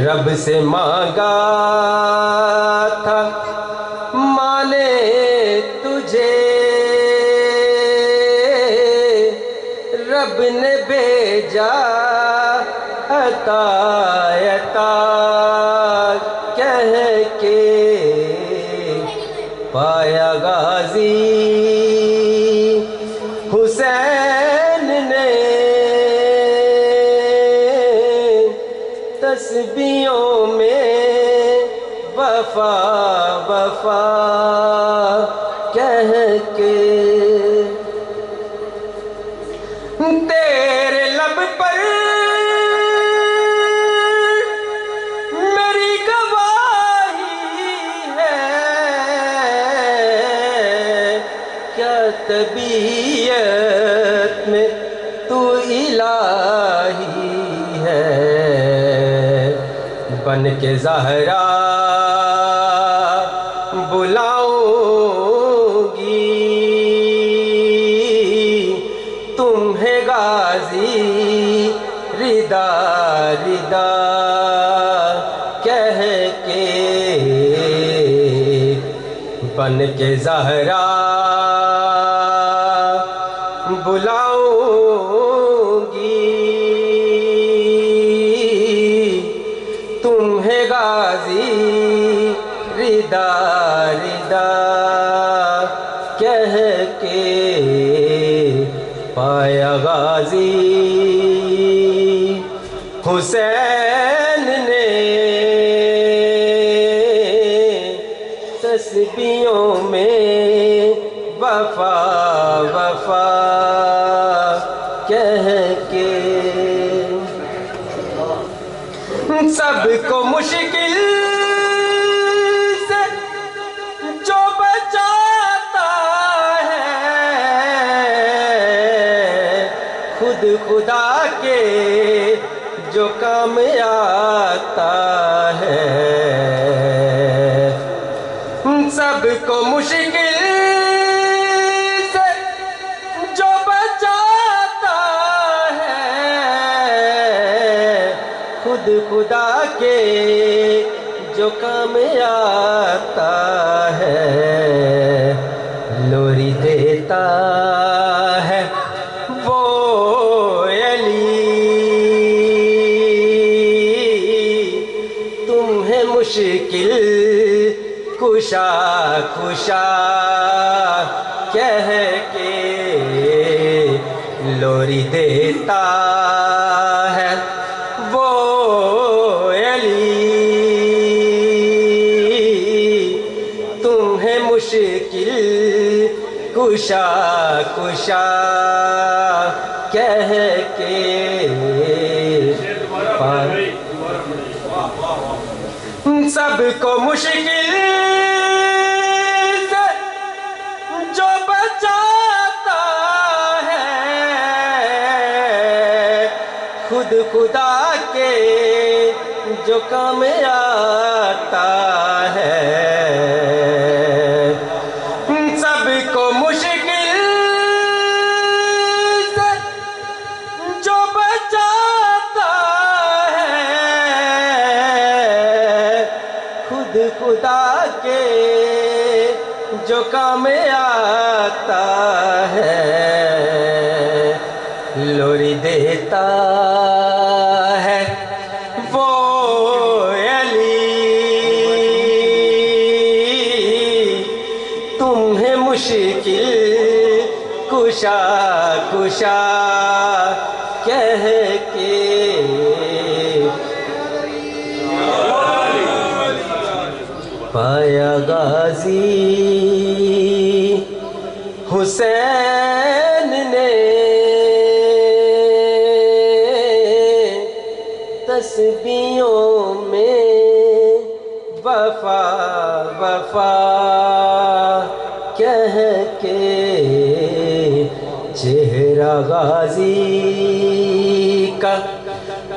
رب سے مانگا تھا مانے تجھے، رب نے بھیجا عطا عطا کہہ کے، پایا غازی حسین نے تسبیحوں میں وفا وفا کہہ کے۔ تیرے لب پر میری گواہی ہے، کیا طبیعت میں تو الہی ہے، بن کے زہرا بلاؤں گی تمہیں غازی ردا ردا کہہ کے، بن کے زہرا بلاؤں گی تمہیں غازی ردا ردا کہہ کے، پایا غازی حسین نے تسبیحوں میں وفا وفا کہہ کے۔ سب کو مشکل سے جو بچاتا ہے، خود خدا کے جو کام آتا ہے، سب کو مشکل سے جو بچاتا ہے، خود خدا کے جو کام آتا ہے، لوری دیتا ہے وہ علی تمہیں مشکل کشا کشا کہہ کے، لوری دیتا ہے وہ علی تمہیں مشکل کشا کشا کہہ کے، سب کو مشکل سے جو بچاتا ہے، خود خدا کے جو کام آتا ہے، سب کو مشکل سے جو بچاتا ہے، خود خدا کے جو کام آتا ہے، لوری دیتا ہے وہ علی تمہیں مشکل کشا کشا کہہ کے، پایا غازی حسین نے تسبیحوں میں وفا وفا کہہ کے، چہرہ غازی کا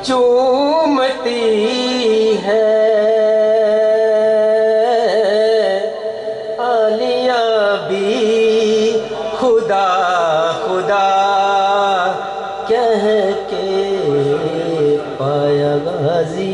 چومتی ہے، خدا خدا کہہ کے، پایا غازی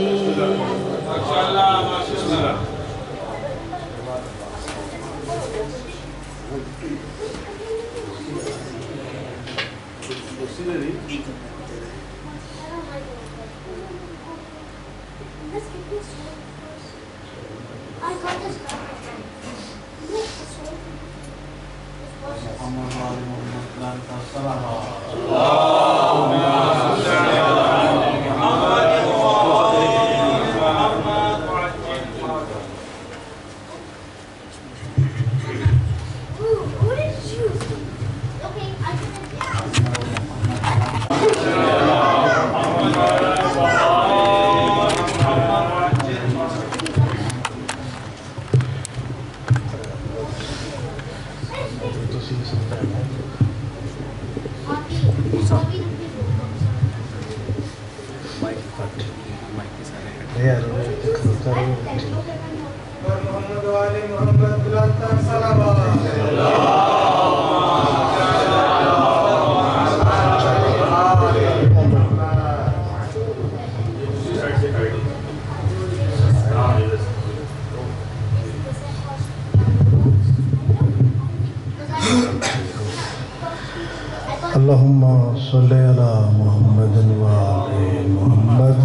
اللہم صلی علی محمد وآل محمد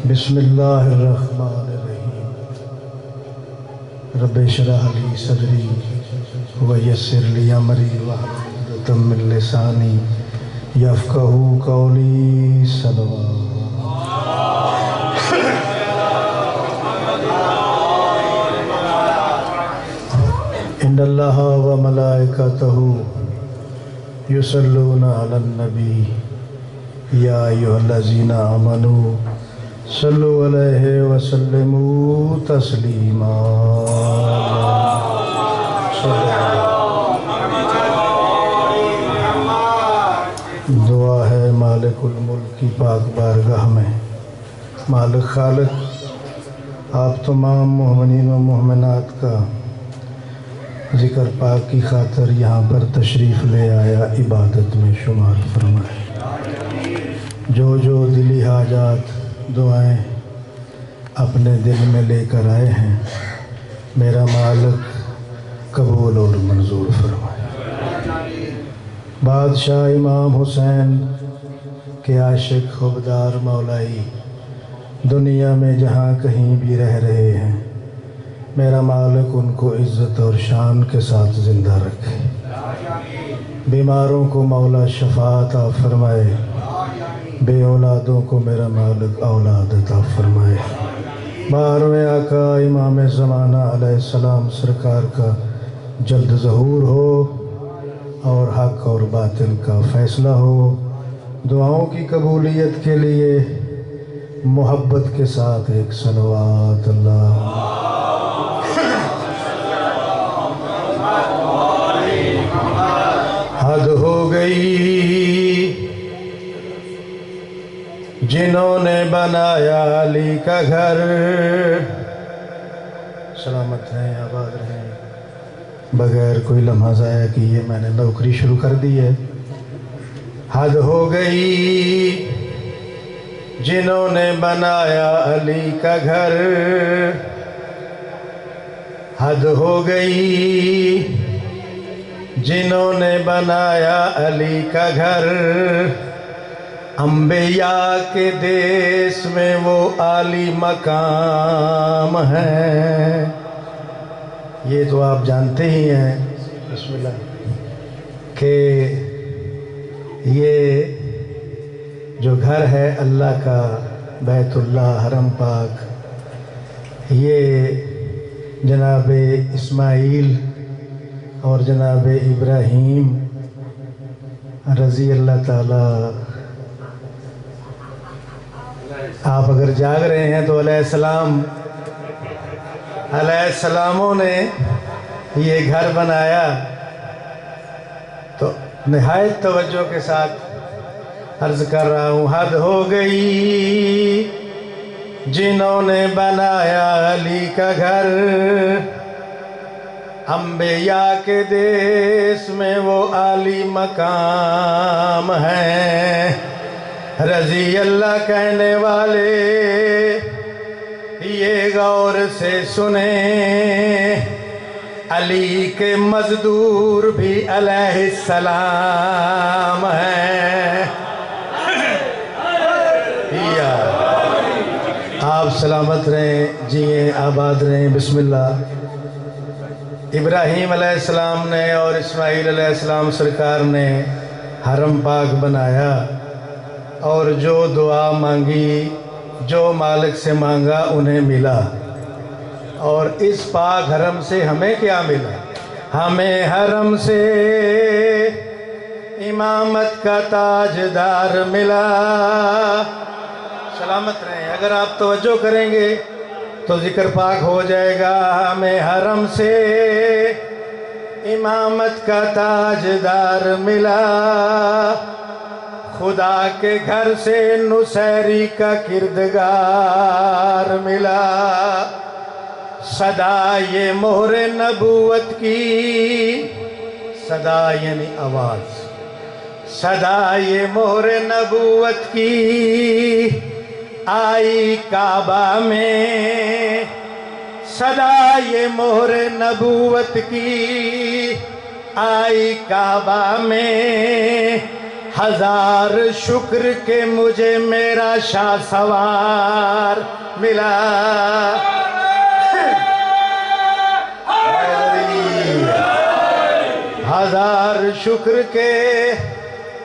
بسم اللہ الرحمن الرحیم رب اشرح لی صدری ویسر لی امری واحلل عقدۃ من لسانی یفقہوا قولی صلوات ان اللہ و ملائکتہ یصلون علی النبی یا ایھا الذین آمنوا صلوا علیہ وسلموا تسلیما دعا ہے مالک الملک کی پاک بارگاہ میں مالک خالق آپ تمام مومنین و مومنات کا ذکر پاک کی خاطر یہاں پر تشریف لے آیا عبادت میں شمار فرمائے جو دلی حاجات دعائیں اپنے دل میں لے کر آئے ہیں میرا مالک قبول اور منظور فرمائے بادشاہ امام حسین کے عاشق خوبدار مولائی دنیا میں جہاں کہیں بھی رہ رہے ہیں میرا مالک ان کو عزت اور شان کے ساتھ زندہ رکھے بیماروں کو مولا شفا عطا فرمائے بے اولادوں کو میرا مالک اولاد عطا فرمائے 12ویں آقا امام زمانہ علیہ السلام سرکار کا جلد ظہور ہو اور حق اور باطل کا فیصلہ ہو دعاؤں کی قبولیت کے لیے محبت کے ساتھ ایک صلوات اللہ حد ہو گئی جنہوں نے بنایا علی کا گھر سلامت رہیں آباد رہیں بغیر کوئی لمحہ ضائع کیے میں نے نوکری شروع کر دی ہے حد ہو گئی جنہوں نے بنایا علی کا گھر حد ہو گئی جنہوں نے بنایا علی کا گھر انبیاء کے دیس میں وہ عالی مقام ہے یہ تو آپ جانتے ہی ہیں بسم اللہ کہ یہ جو گھر ہے اللہ کا بیت اللہ حرم پاک یہ جناب اسماعیل اور جناب ابراہیم رضی اللہ تعالی آپ اگر جاگ رہے ہیں تو علیہ السلاموں نے یہ گھر بنایا تو نہایت توجہ کے ساتھ عرض کر رہا ہوں حد ہو گئی جنہوں نے بنایا علی کا گھر انبیاء کے دیس میں وہ عالی مقام ہے رضی اللہ کہنے والے یہ غور سے سنیں، علی کے مزدور بھی علیہ السلام ہیں۔ یا آپ سلامت رہیں، جئیں آباد رہیں۔ بسم اللہ۔ ابراہیم علیہ السلام نے اور اسماعیل علیہ السلام سرکار نے حرم پاک بنایا، اور جو دعا مانگی، جو مالک سے مانگا انہیں ملا۔ اور اس پاک حرم سے ہمیں کیا ملا؟ ہمیں حرم سے امامت کا تاجدار ملا۔ سلامت رہیں۔ اگر آپ توجہ کریں گے تو ذکر پاک ہو جائے گا۔ ہمیں حرم سے امامت کا تاجدار ملا، خدا کے گھر سے نصیری کا کردگار ملا۔ صدا یہ مہر نبوت کی، صدا یعنی آواز، صدا یہ مہر نبوت کی آئی کعبہ میں، صدا یہ مہر نبوت کی آئی کعبہ میں، ہزار شکر کہ مجھے میرا شاہ سوار ملا۔ ہزار شکر کہ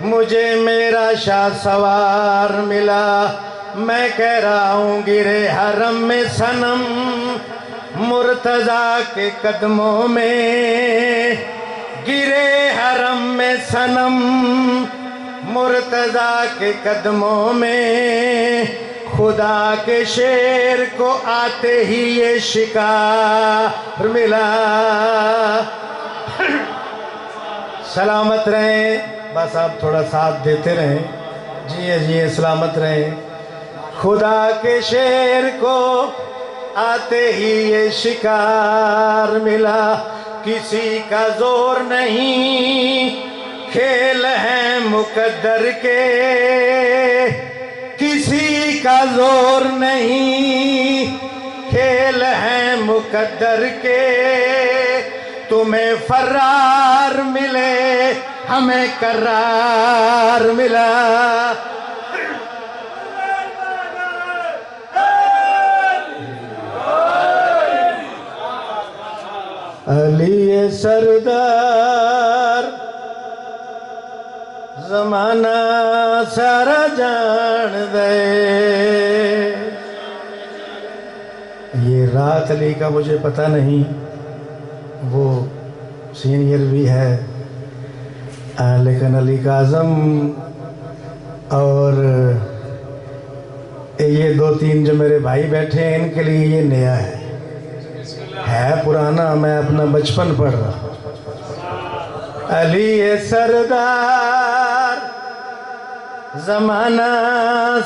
مجھے میرا شاہ سوار ملا۔ میں کہہ رہا ہوں گرے حرم میں صنم مرتضیٰ کے قدموں میں، گرے حرم میں صنم مرتضیٰ کے قدموں میں، خدا کے شیر کو آتے ہی یہ شکار ملا۔ سلامت رہیں، بس آپ تھوڑا ساتھ دیتے رہیں، جیے جیے سلامت رہیں۔ خدا کے شیر کو آتے ہی یہ شکار ملا، کسی کا زور نہیں کھیل ہیں مقدر کے، کسی کا زور نہیں کھیل ہیں مقدر کے، تمہیں فرار ملے ہمیں قرار ملا۔ علی سردار زمانہ سارا جان دے۔ یہ رات علی کا مجھے پتہ نہیں، وہ سینئر بھی ہے، لیکن علی کاظم اور یہ دو تین جو میرے بھائی بیٹھے ہیں ان کے لیے یہ نیا ہے پرانا، میں اپنا بچپن پڑھ رہا ہوں۔ علی سردار زمانہ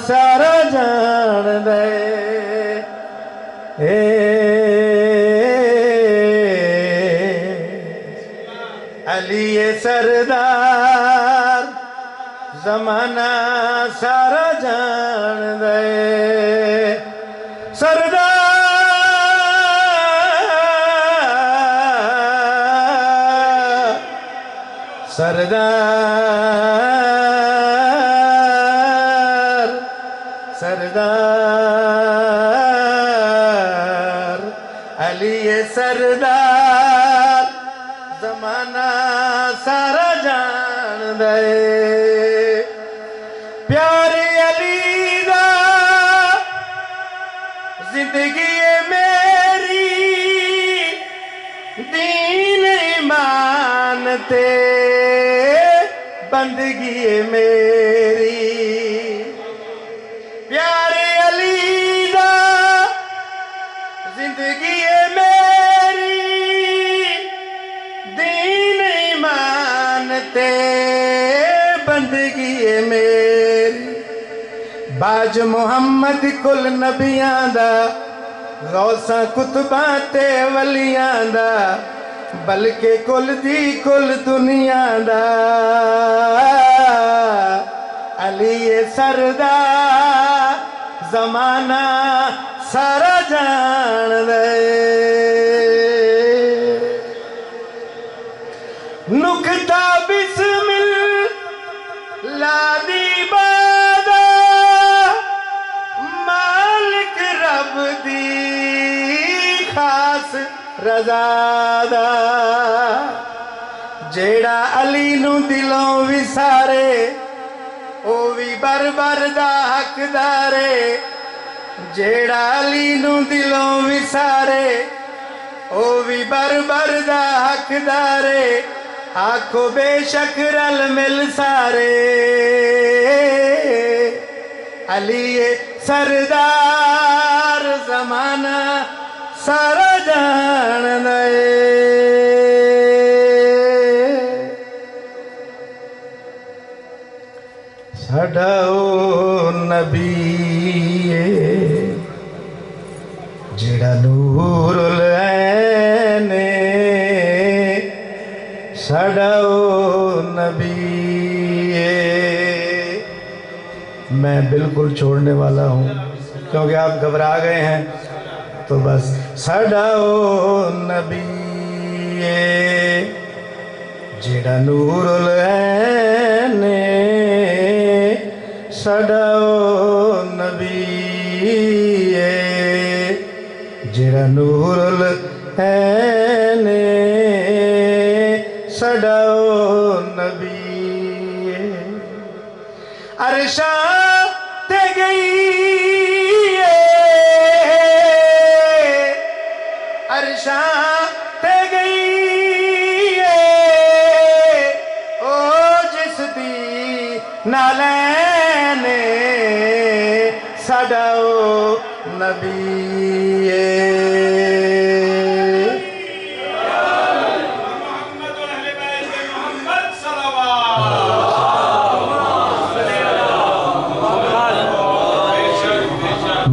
سارا جان دے، علی سردار زمانہ سارا جان دے، سردار سردار علی سردار زمانہ سارا جان دے، پیارے علی دا زندگی میری دین ایمان تے بندگی میری، پیارے علی دا زندگی میری دین ایمان تے بندگی میری، باج محمد کل نبیاں دا غوثاں کتباں تے ولیاں دا، بلکہ کل دی کل دنیا دا علی سردار زمانہ سارا جان دے نکتا بسم اللہ دی بادہ مالک رب دی خاص رضا دا جیڑا علی نو دلوں وسارے او بھی بربر دا حقدارے جیڑا علی نو دلوں وسارے او بھی بربر دا حقدارے آکھو بے شک رل مل سارے علی سردار زمانہ سارا جان دے ساڈا او نبی ہے جیڑا نور العین ساڈا او نبی ہے میں بالکل چھوڑنے والا ہوں کیونکہ آپ گھبرا گئے ہیں تو بس ساڈا او نبی ہے جیڑا نور العین ساڈا او نبی ہے جیڑا نور العین ساڈا او نبی ہے عرشاں تے گئی عرشاں تے گئی او جس دی نالین ساڈا او نبی ہے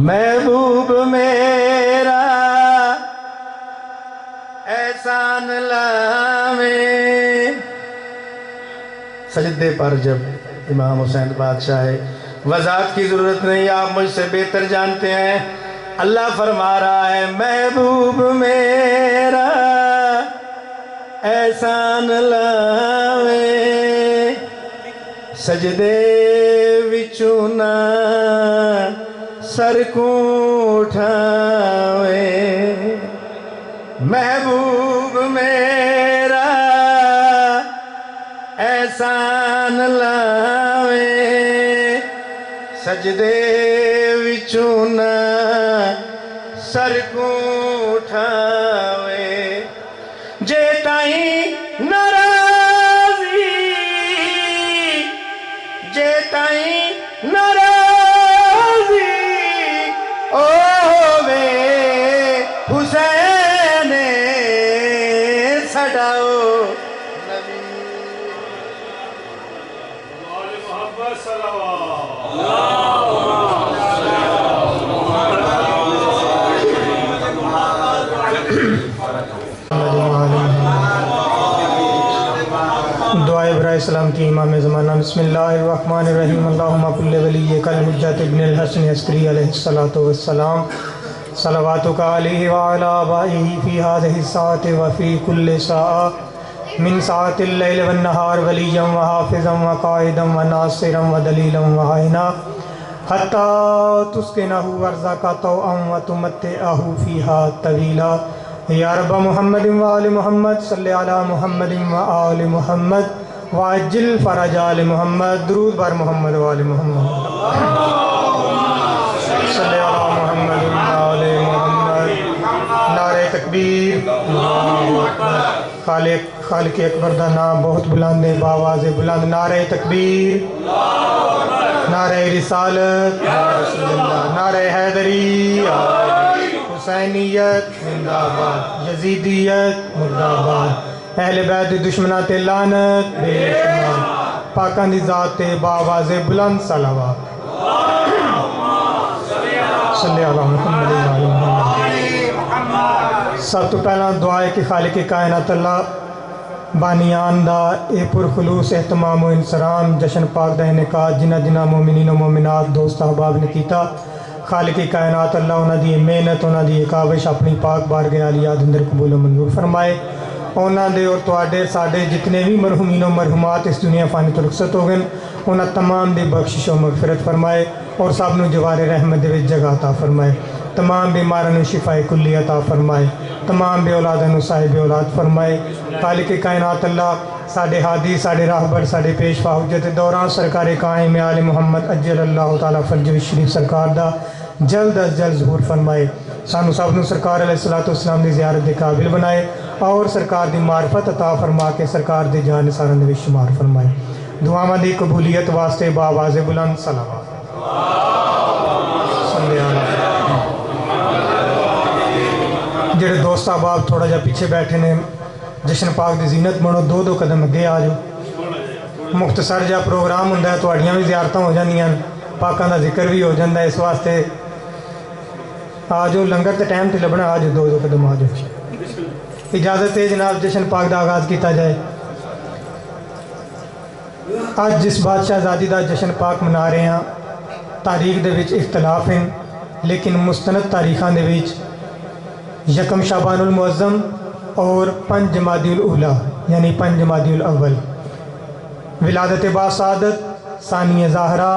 محبوب میرا احسان لاویں سجدے پر جب امام حسین بادشاہ وضاحت کی ضرورت نہیں آپ مجھ سے بہتر جانتے ہیں اللہ فرما رہا ہے محبوب میرا احسان لاویں سجدے وچوں نہ سر کو اٹھاویں محبوب میرا احسان لاویں سجدے وچوں نہ سر کو اٹھاویں جے تائیں ناراضی جے تائیں ناراضی حسین ساڈا او نبی محمد دعائے برائے السلام کی امام زمانہ بسم اللہ الرحمن الرحیم اللہم کل ولیک الحجۃ ابن الحسن عسکری علیہ الصلاۃ والسلام صلواتک علیہ وعلی آبائہ فی ہذہ الساعۃ وفی کل ساعہ من ساعۃ اللیل والنہار ولییا وحافظا وقائدا وناصرا ودلیلا وعینا حتی تسکنہ ارضک طوعا وتمتعہ فیہا طویلا یا رب محمد وآل محمد صلی علی محمد وآل محمد وعجل فرج آل محمد درود بر محمد وآل محمد صلی علی محمد وآل محمد نعرہ تکبیر خالق اکبر دا نام بہت بلند ہے باواز بلند نعرہ تکبیر نعرہ رسالت نعرہ حیدری حسینیت زندہ آباد یزیدیت مردہ آباد اہل بیت دشمنات لعنت بے شمار پاکاں دی ذات باواز بلند صلوات صلی اللہ محمد وآل محمد سب تو پہلا دعا ہے کہ خالق کائنات اللہ بانیان دا اے پرخلوص اہتمام و انصرام جشن پاک دا انعقاد جنہ جنہ مومنین و مومنات دوست احباب نے کیتا خالق کائنات اللہ انہاں دی محنت انہاں دی کاوش اپنی پاک بارگاہ عالیہ دے اندر قبول و منظور فرمائے انہاں دے اور تواڈے ساڈے جتنے بھی مرحومین و مرحومات اس دنیا فانی تو رخصت ہو گئے انہاں تمام دی بخشش و مغفرت فرمائے اور سب نو جوار رحمت دے وچ جگہ عطا فرمائے تمام بیماراں نو شفا کلی عطا فرمائے تمام بے اولاداں نو صاحب اولاد فرمائے خالق کائنات اللہ ساڈے ہادی ساڈے راہبر ساڈے پیشوا حجت دوران سرکار قائم آل محمد اجل اللہ تعالیٰ فرج شریف سرکار دا جلد از جلد ظہور فرمائے سانو سب نو سرکار علیہ السلام دی زیارت دے قابل بنائے اور سرکار دی معرفت عطا فرما کے سرکار دے جان نثاراں دے وچ شمار فرمائے دعاواں دی قبولیت واسطے باواز بلند صلوات صلی اللہ جڑے دوست احباب تھوڑا جا پیچھے بیٹھے نے جشن پاک دی زینت بنو دو دو قدم اگے آ جاؤ مختصر جا پروگرام ہوندا ہے تواڈیاں بھی زیارتاں ہو جاندیاں پاکاں دا ذکر بھی ہو جاندا ہے اس واسطے آ جاؤ لنگر تے ٹائم تے لبنا آ جاؤ دو دو قدم آ جاؤ اجازت ہے جناب جشن پاک دا آغاز کیتا جائے آج جس بادشاہ زادی دا جشن پاک منا رہے ہیں تاریخ دے وچ اختلاف ہیں لیکن مستند تاریخاں دے وچ یکم شعبان المعظم اور 5 جمادی الاولی یعنی 5 جمادی الاول ولادت با سعادت ثانی زہرا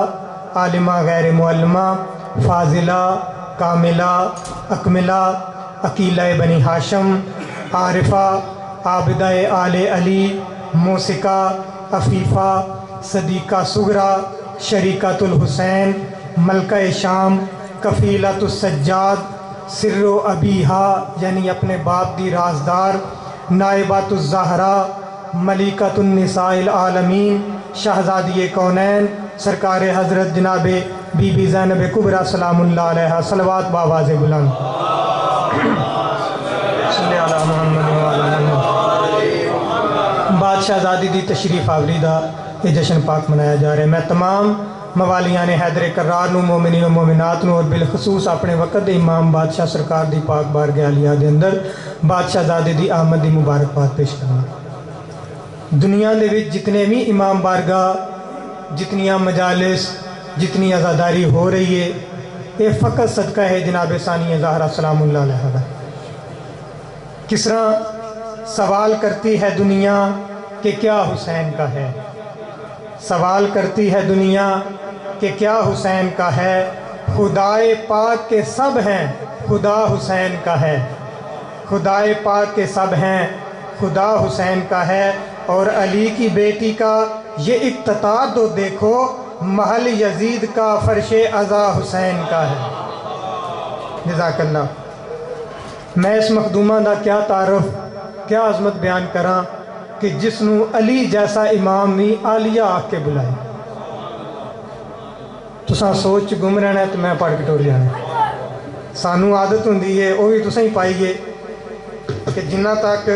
عالمہ غیر معلمہ فاضلہ کاملہ اکملہ عقیلہ بنی ہاشم عارفہ عابدہ آل علی موسیقہ عفیفہ صدیقہ صغرا شریکۃ الحسین ملکہ شام کفیلۃ السجاد سر و ابیہا یعنی اپنے باپ دی رازدار نائبۃ الزہرا ملکۃ النساء العالمین شہزادی کونین سرکار حضرت جناب بی بی زینب کبریٰ سلام اللہ علیہ صلوات باواز بلند صلی اللہ محمد بادشاہ زادی دی تشریف آوری دا یہ جشن پاک منایا جا رہا ہے میں تمام موالیان حیدر کرار نو مومنین و مومنات نو اور بالخصوص اپنے وقت دے امام بادشاہ سرکار دی پاک بارگاہ عالیہ دے اندر بادشاہ زادی دی آمد دی مبارکباد پیش کرنا دنیا دے وچ جتنے بھی امام بارگاہ جتنیاں مجالس جتنی عزاداری ہو رہی ہے یہ فقط صدقہ ہے جناب ثانی زہرا سلام اللہ علیہ کس طرح سوال کرتی ہے دنیا کہ کیا حسین کا ہے سوال کرتی ہے دنیا کہ کیا حسین کا ہے خدائے پاک کے سب ہیں خدا حسین کا ہے خدائے پاک کے سب ہیں خدا حسین کا ہے اور علی کی بیٹی کا یہ اقتدار تو دیکھو محل یزید کا فرش عزا حسین کا ہے جزاک اللہ میں اس مخدومہ دا کیا تعارف کیا عظمت بیان کراں کہ جس نو علی جیسا امام بھی عالیہ آکھ کے بلائے تساں سوچ گم رہنا ہے تو میں پڑھ کے ٹور جانا سانو عادت ہوندی ہے وہ بھی تساں ہی پائیے کہ جنہ تک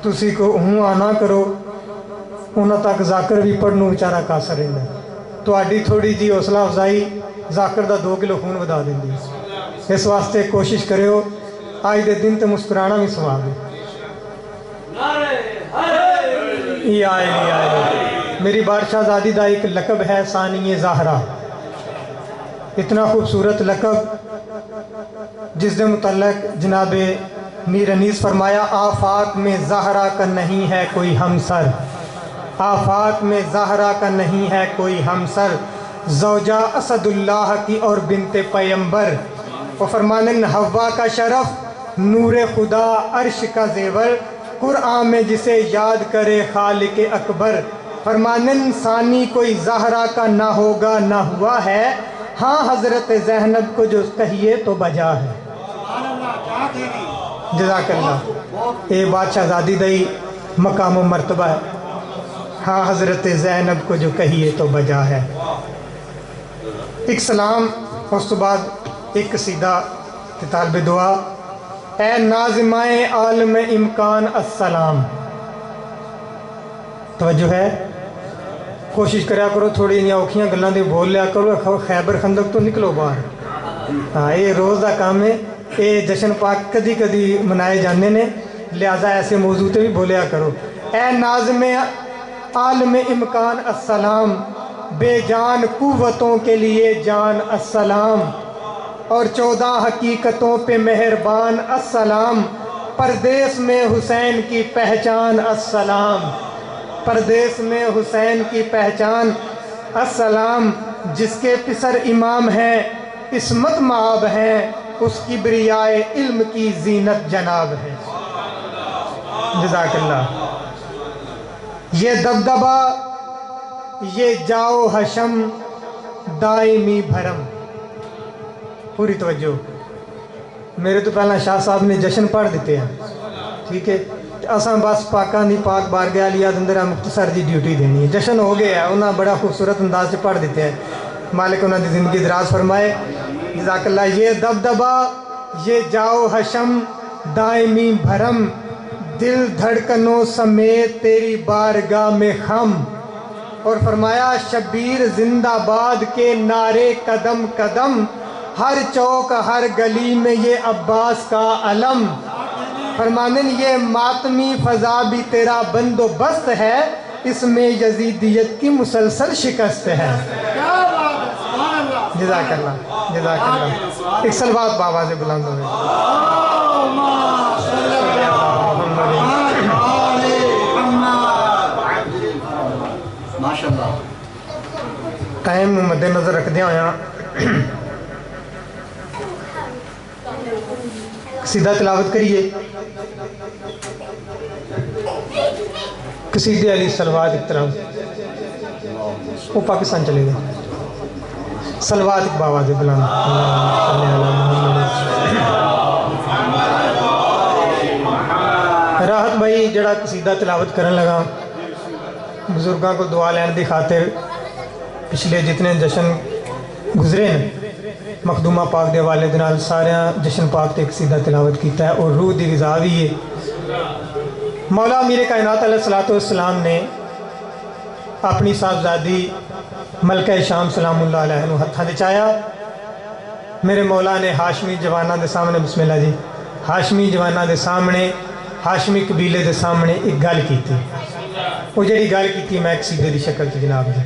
تسی کو ہوں آنا کرو انہاں تک ذاکر بھی پڑھنو بیچارہ قاصر رہندا تو آڈی تھوڑی جی حوصلہ افزائی ذاکر دا 2 کلو خون ودا دیندی اس واسطے کوشش کریو آج دے دن تے مسکرانا بھی ثواب ہے یہ آئے میری بادشاہ زادی دا ایک لقب ہے ثانی زہرا اتنا خوبصورت لقب جس دے متعلق جناب میر انیس فرمایا آفاق میں زہرا کا نہیں ہے کوئی ہمسر آفاق میں زہرا کا نہیں ہے کوئی ہمسر زوجہ اسد اللہ کی اور بنت پیمبر وہ فرمانن حوا کا شرف نور خدا عرش کا زیور قرآن میں جسے یاد کرے خالق اکبر فرمانن ثانی کوئی زہرا کا نہ ہوگا نہ ہوا ہے ہاں حضرت زینب کو جو کہیے تو بجا ہے جزاک اللہ اے بادشاہ زادی دئی مقام و مرتبہ ہے ہاں حضرت زینب کو جو کہیے تو بجا ہے ایک سلام اس تو بعد ایک قصیدہ طالب دعا اے ناظمائے عالم امکان السلام توجہ ہے کوشش کریا کرو تھوڑی انہیں اوکھیاں گلان دے بول لیا کرو خیبر خندق تو نکلو باہر یہ روز دا کام ہے یہ جشن پاک کدی کدی منائے جانے نے لہٰذا ایسے موضوع تے بھی بولیا کرو۔ اے ناظم عالم امکان السلام، بے جان قوتوں کے لیے جان السلام، اور 14 حقیقتوں پہ مہربان السلام، پردیس میں حسین کی پہچان السلام، پردیس میں حسین کی پہچان السلام، جس کے پسر امام ہیں عصمت مآب ہیں، اس کی بریائے علم کی زینت جناب ہے۔ جزاک اللہ۔ یہ دبدبا یہ جاؤ حشم دائمی بھرم، پوری توجہ، میرے تو پہلا شاہ صاحب نے جشن پڑھ دیتے ہیں، ٹھیک ہے، اساں بس پاکان دی پاک بارگاہ علیہ اندر مختصر جی ڈیوٹی دینی ہے۔ جشن ہو گیا ہے، انہاں بڑا خوبصورت انداز سے پڑھ دیتے ہیں، مالک انہاں دی زندگی دراز فرمائے، جزاک اللہ۔ یہ دبدبا یہ جاؤ حشم دائمی بھرم، دل دھڑکنوں سمیت تیری بارگاہ میں خم، اور فرمایا شبیر زندہ باد کے نعرے قدم قدم، ہر چوک ہر گلی میں یہ عباس کا علم، فرمانن یہ ماتمی فضا بھی تیرا بندوبست ہے، اس میں یزیدیت کی مسلسل شکست ہے۔ جزاک اللہ، جزاک اللہ۔ ایک سلوات بآواز بلند ہوئے۔ ٹائم نو مد نظر رکھ دیا ہویا قصیدہ تلاوت کریے، قصیدے علی سلوات ایک طرح وہ پاکستان چلے گئے، سلوات ایک باواز بلند۔ راحت بھائی جڑا قصیدہ تلاوت کرن لگا، بزرگاں کو دعا لین دی خاطر پچھلے جتنے جشن گزرے ہیں مخدومہ پاک دے والے دنال سارے جشن پاک تے قصیدہ تلاوت کیتا ہے، اور روح دی غذا بھی ہے۔ مولا امیر کائنات علیہ السلام نے اپنی صاحبزادی ملکہ شام سلام اللہ علیہ نو ہتھاں دے چایا، میرے مولا نے ہاشمی جوانہ دے سامنے، بسم اللہ جی، ہاشمی جوانہ دے سامنے، ہاشمی قبیلے دے سامنے ایک گل کی تھی، وہ جڑی گل کی تھی میں ایک قصیدے دی شکل تھی جناب جی،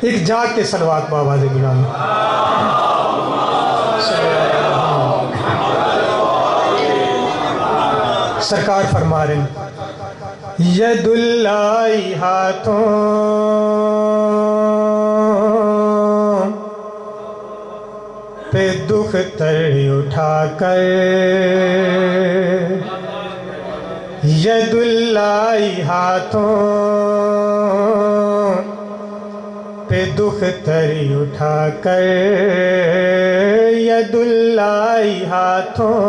ایک جاگ کے سلوات بآواز بلند۔ سرکار فرما رہے ہیں ید اللہ ہاتھوں پہ دکھ تر اٹھا کر، ید اللہ ہاتھوں پہ دکھ تری اٹھا کر، ید اللہ ہاتھوں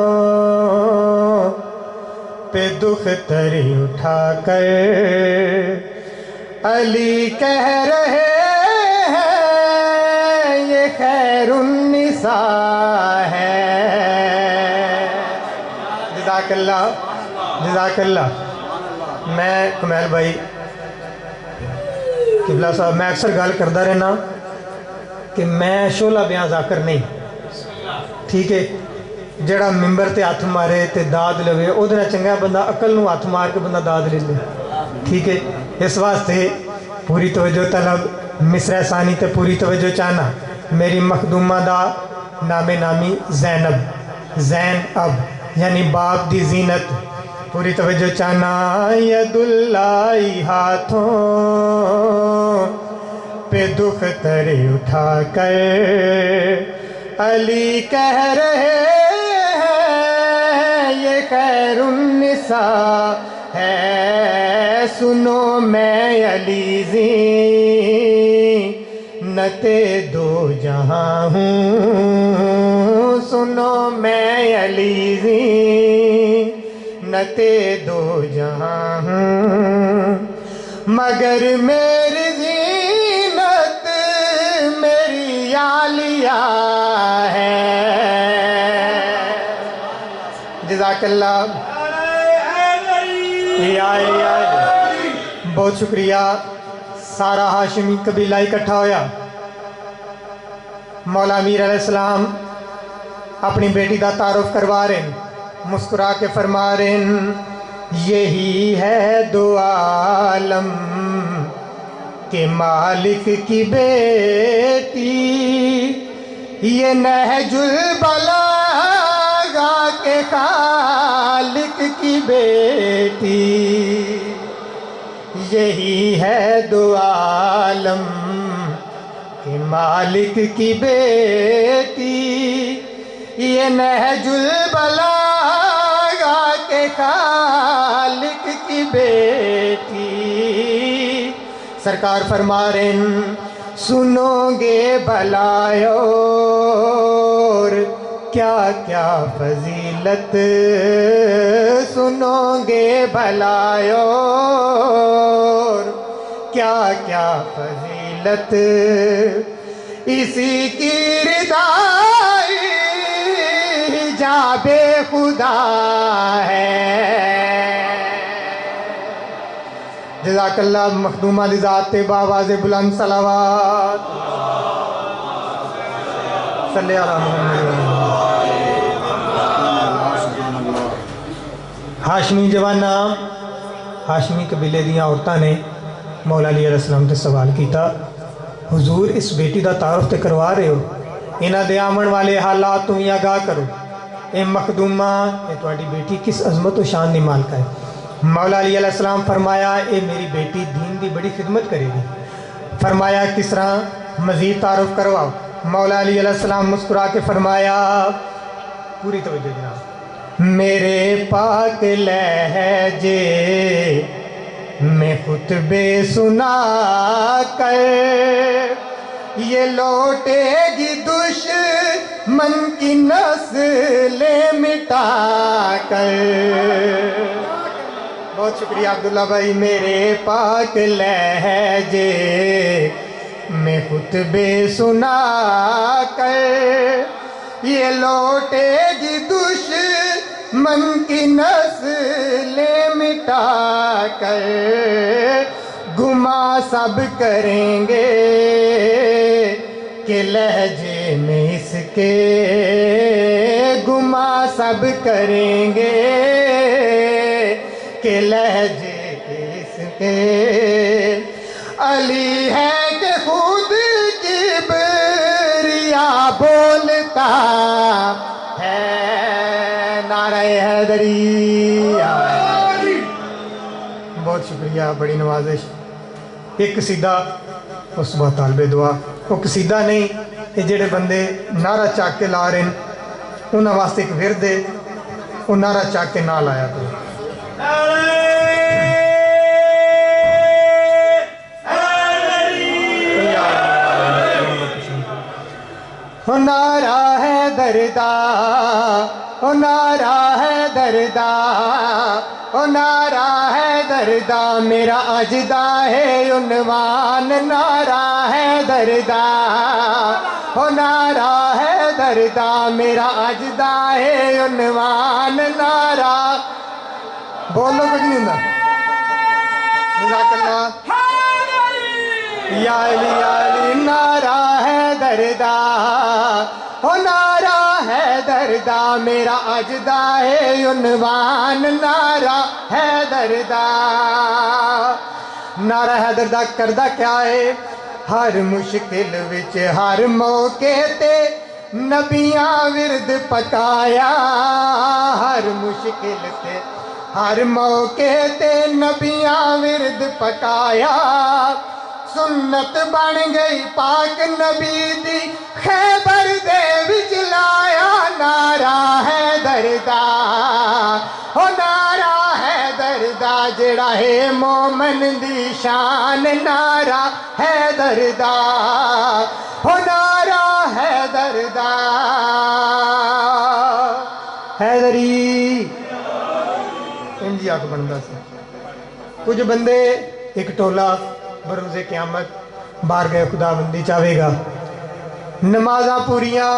پہ دکھ تری اٹھا کر، علی کہہ رہے ہیں یہ خیر النساء ہے۔ جزاک اللہ، جزاک اللہ۔ میں کمیل بھائی قبلہ صاحب، میں اکثر گال کردہ رہنا کہ میں شعلہ بیاں ذاکر نہیں، ٹھیک ہے، جڑا ممبر تے ہاتھ مارے تے داد لوے او دنیا چنگا بندہ عقل نو ہاتھ مار کے بندہ داد لے لے، ٹھیک ہے۔ اس واسطے پوری توجہ طلب، مصرع ثانی تے پوری توجہ چاہنا۔ میری مخدومہ دا نام نامی زینب، زین اب یعنی باپ دی زینت، پوری توجہ چاہنا۔ ید اللہ ہاتھوں پہ دکھ ترے اٹھا کر، علی کہہ رہے ہیں یہ خیر النساء ہے، سنو میں علی زینت دو جہاں ہوں، سنو میں علی زینت دو جہاں ہوں، مگر میری زینت میری عالیہ ہے۔ جزاک اللہ، بہت شکریہ۔ سارا ہاشمی قبیلہ اکٹھا ہویا، مولا امیر علیہ السلام اپنی بیٹی دا تعارف کروا رہے ہیں، مسکرا کے فرما رہے ہیں یہی ہے دو عالم کہ مالک کی بیٹی، یہ نہج البلاغہ کے خالق کی بیٹی، یہی ہے دو عالم کہ مالک کی بیٹی، یہ نہج البلاغہ کے خالق کی بیٹی۔ سرکار فرما رہے ہیں سنو گے بھلایور کیا کیا فضیلت، سنو گے بھلایور کیا کیا فضیلت، اسی کی رضائی حجاب خدا ہے۔ جزاک اللہ مخدومہ دی ذات تے بآواز بلند صلوات صلی اللہ علیہ وسلم۔ ہاشمی جوانہ ہاشمی قبیلے دیاں عورتاں نے مولا علی علیہ السلام تے سوال کیتا، حضور اس بیٹی دا تعارف تے کروا رہے ہو، انہاں دے آمن والے حالات تو بھی آگاہ کرو، اے مخدومہ اے تواڈی بیٹی کس عظمت و شان دی مالکہ ہے۔ مولا علی علیہ السلام فرمایا اے میری بیٹی دین دی بڑی خدمت کرے گی۔ فرمایا کس طرح، مزید تعارف کرواؤ۔ مولا علی علیہ السلام مسکرا کے فرمایا، پوری توجہ جناب، میرے پاک لہجے میں خطبے سنا کر یہ لوٹے گی دشمن کی نسلیں مٹا کر۔ بہت شکریہ عبداللہ بھائی۔ میرے پاک لہجے میں خطبے سنا کر یہ لوٹے گی دشمن کی نسلیں مٹا کر، گما سب کریں گے کہ لہجے میں اس کے، گما سب کریں گے کہ لہجے اس کے، علی ہے کہ خود کبریا بولتا ہے، نعرہ حیدری۔ بہت شکریہ، بڑی نوازش۔ ایک قصیدہ اس بات طالب دعا، وہ قصیدہ نہیں، یہ جڑے بندے نعرہ چاک کے لا رہے ہیں انہاں واسطے ایک ورد ہے، وہ نعرہ چاک کے نہ لایا تو نعرہ ہے دردا، نعرہ ہے دردا، نعرہ ہے دردا، میرا اجدا ہے عنوان، نعرہ ہے دردا، نعرہ ہے دردا، میرا اجدا ہے عنوان، نعرہ بولو کچھ نہیں ہوتا۔ جزاک اللہ یا علی یا علی، نعرہ ہے دردا، نعرہ ہے دردا، میرا اجدا ہے عنوان، نعرہ ہے دردا۔ نعرہ ہے دردا کردہ کیا ہے، ہر مشکل وچ ہر موقع تے نبیاں ورد پکایا، ہر مشکل تے ہر موقع تے نبیاں ورد پکایا، سنت بن گئی پاک نبی دی خیبر دے وچ لایا، نعرہ ہے دردا، نعرہ ہے دردا، جڑا ہے مومن دی شان، نعرہ ہے دردا، نعرہ ہے دردا۔ حیدری انجی آکھ بندہ سے کچھ بندے ایک ٹولہ بروز قیامت بارگاہ خدا بندی چاہے گا، نمازاں پوریاں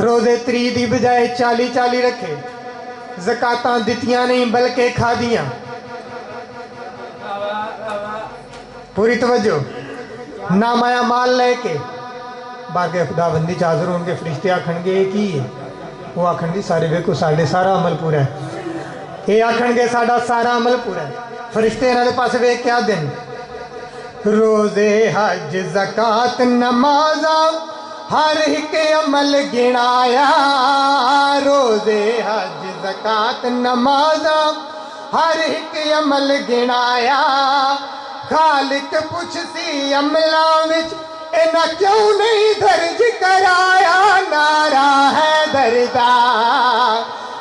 روزے 30 دی بجائے 40 رکھے، زکاتاں دتیاں نہیں بلکہ کھا دیاں۔ پوری توجہ، نامایا مال لے کے بارگاہ خدا بندی حاضر ہوں گے، فرشتے آکھن گے کی ہے، وہ آکھن گے سارے ویکو ساڑھے سارا عمل پورا ہے۔ یہ آکھن گے ساڈا سارا عمل پورا ہے فرشتے انہاں دے پاس ویکھ کے آدن روزے حج زکات نمازاں ہر ایک عمل گنایا روزے حج زکات نمازاں ہر ایک عمل گنایا خالق پوچھ سی عملاں وچ انہاں کیوں نہیں درج کرایا نعرہ ہے دردا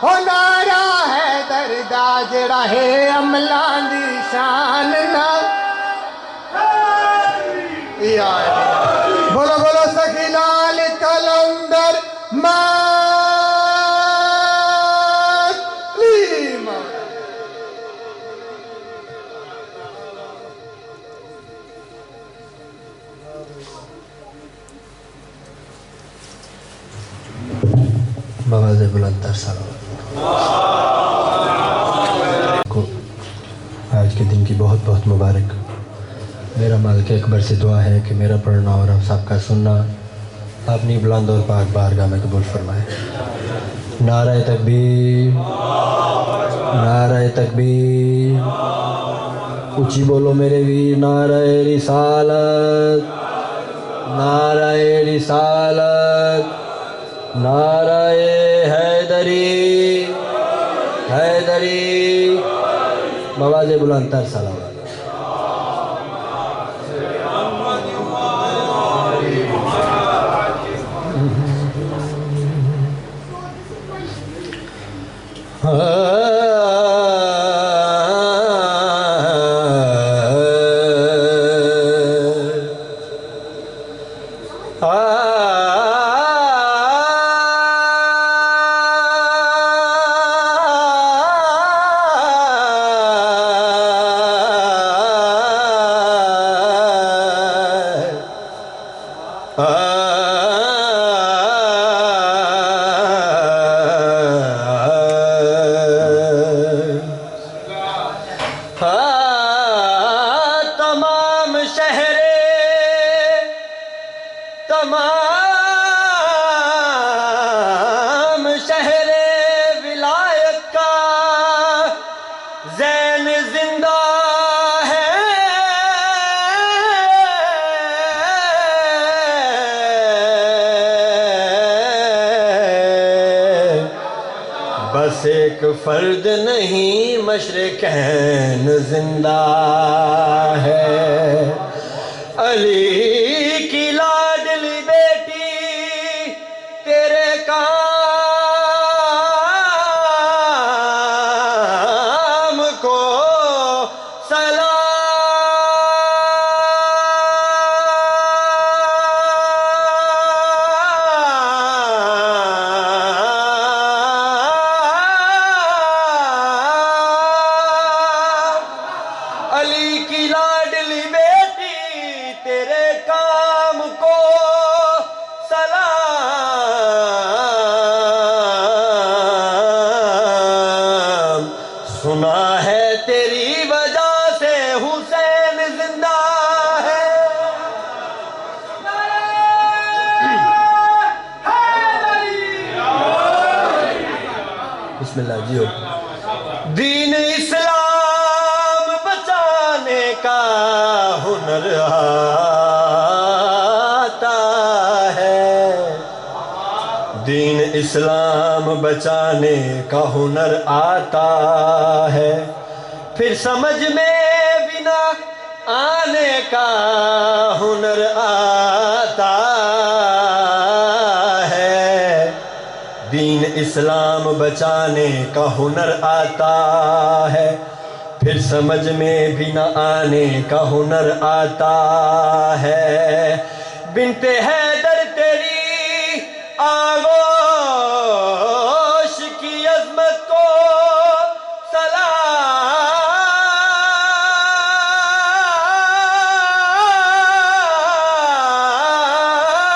او نعرہ ہے دردا جڑا ہے عملاں دی شان نہ بولو بولو سخی لال کلندر بواز بلند تر سلام کو آج کے دن کی بہت بہت مبارک میرا مالک اکبر سے دعا ہے کہ میرا پڑھنا اور ہم سب کا سننا اپنی بلند اور پاک بارگاہ میں قبول فرمائے نعرہ تکبیر نعرہ تکبیر اونچی بولو میرے ویر نعرہ رسالت نعرہ رسالت نعرہ حیدری حیدری بواز بلند تر سلام تمام شہر ولایت کا زین زندہ ہے بس ایک فرد نہیں مشرقین زندہ ہے علی کی لاڈلی بیٹی تیرے کام کو سلام علی کی لاڈلی بیٹی تیرے کام کو سلام سنا ہے تیری وجہ سے حسین زندہ ہے بسم اللہ جیو دین اسلام بچانے کا ہنر آتا ہے دین اسلام بچانے کا ہنر آتا ہے پھر سمجھ میں بھی نہ آنے کا ہنر آتا ہے دین اسلام بچانے کا ہنر آتا ہے پھر سمجھ میں بھی نہ آنے کا ہنر آتا ہے بنت حیدر تیری آغوش کی عظمت کو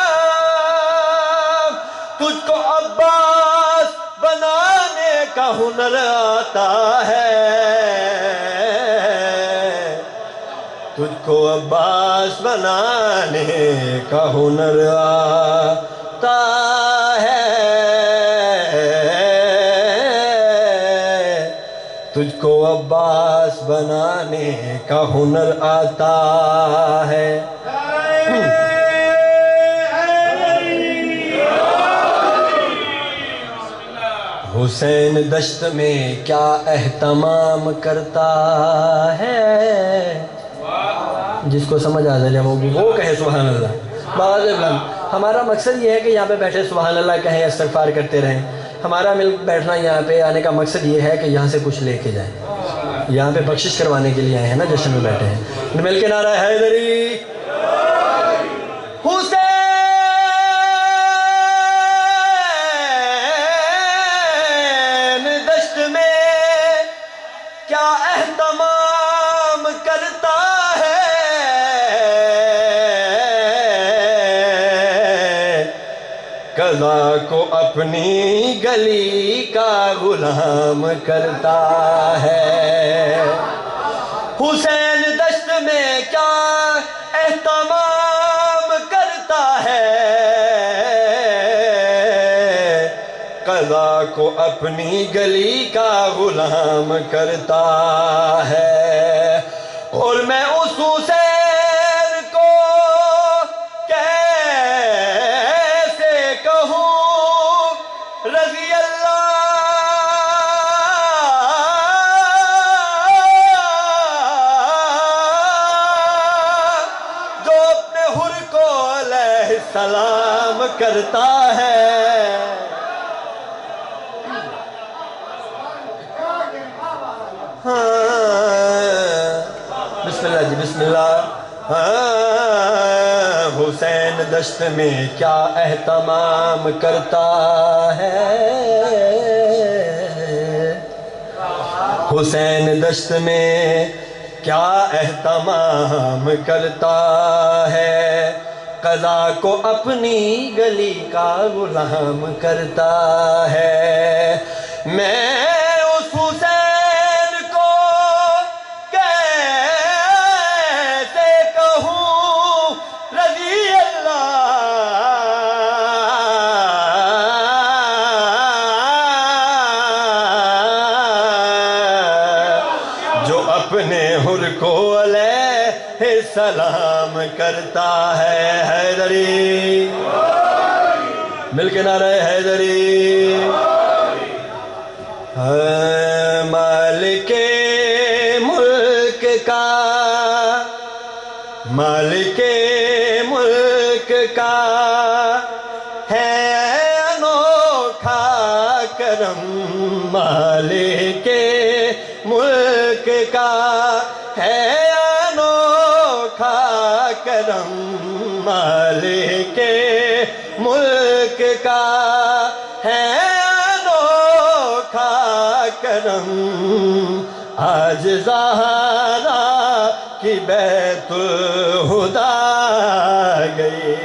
سلام تجھ کو عباس بنانے کا ہنر آتا ہے تجھ کو عباس بنانے کا ہنر آتا ہے تجھ کو عباس بنانے کا ہنر آتا ہے. حسین دشت میں کیا اہتمام کرتا ہے. جس کو سمجھ آ جائے وہ کہے سبحان اللہ. بابا بلند ہمارا مقصد یہ ہے کہ یہاں پہ بیٹھے سبحان اللہ کہیں، استغفار کرتے رہیں. ہمارا مل بیٹھنا یہاں پہ آنے کا مقصد یہ ہے کہ یہاں سے کچھ لے کے جائیں. یہاں پہ بخشش کروانے کے لیے آئے ہیں نا، جشن میں بیٹھے ہیں. مل کے نعرہ حیدری. حسین دشت میں کیا اہتمام کرتا ہے. قضا کو اپنی گلی کا غلام کرتا ہے. حسین دشت میں کیا اہتمام کرتا ہے. قضا کو اپنی گلی کا غلام کرتا ہے. اور میں اس حسین کو کیسے کہوں رضی اللہ، جو اپنے حر کو علیہ السلام کرتا ہے. بسم اللہ جی بسم اللہ. حسین دشت میں کیا اہتمام کرتا ہے. حسین دشت میں کیا اہتمام کرتا ہے. قضا کو اپنی گلی کا غلام کرتا ہے. میں اس حسین کو کیسے کہوں رضی اللہ، جو اپنے حر کو علیہ السلام کرتا ہے. حیدری. مل کے نعرہ حیدری. مالک ملک کا، مالک ملک کا ہے انوکھا کرم. مالک ملک کا ہے انوکھا کرم. مالک ملک کا ہے کرم. آج زہرا کی بیت الہدا گئی.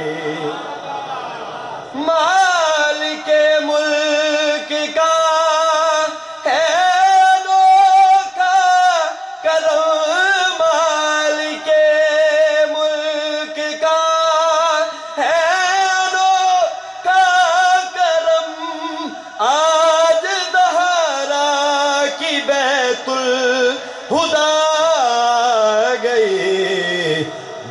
مالک ملک کا ہے انوکھا کرم. مالک ملک کا ہے انوکھا کرم. آج بیت الہدا گئی.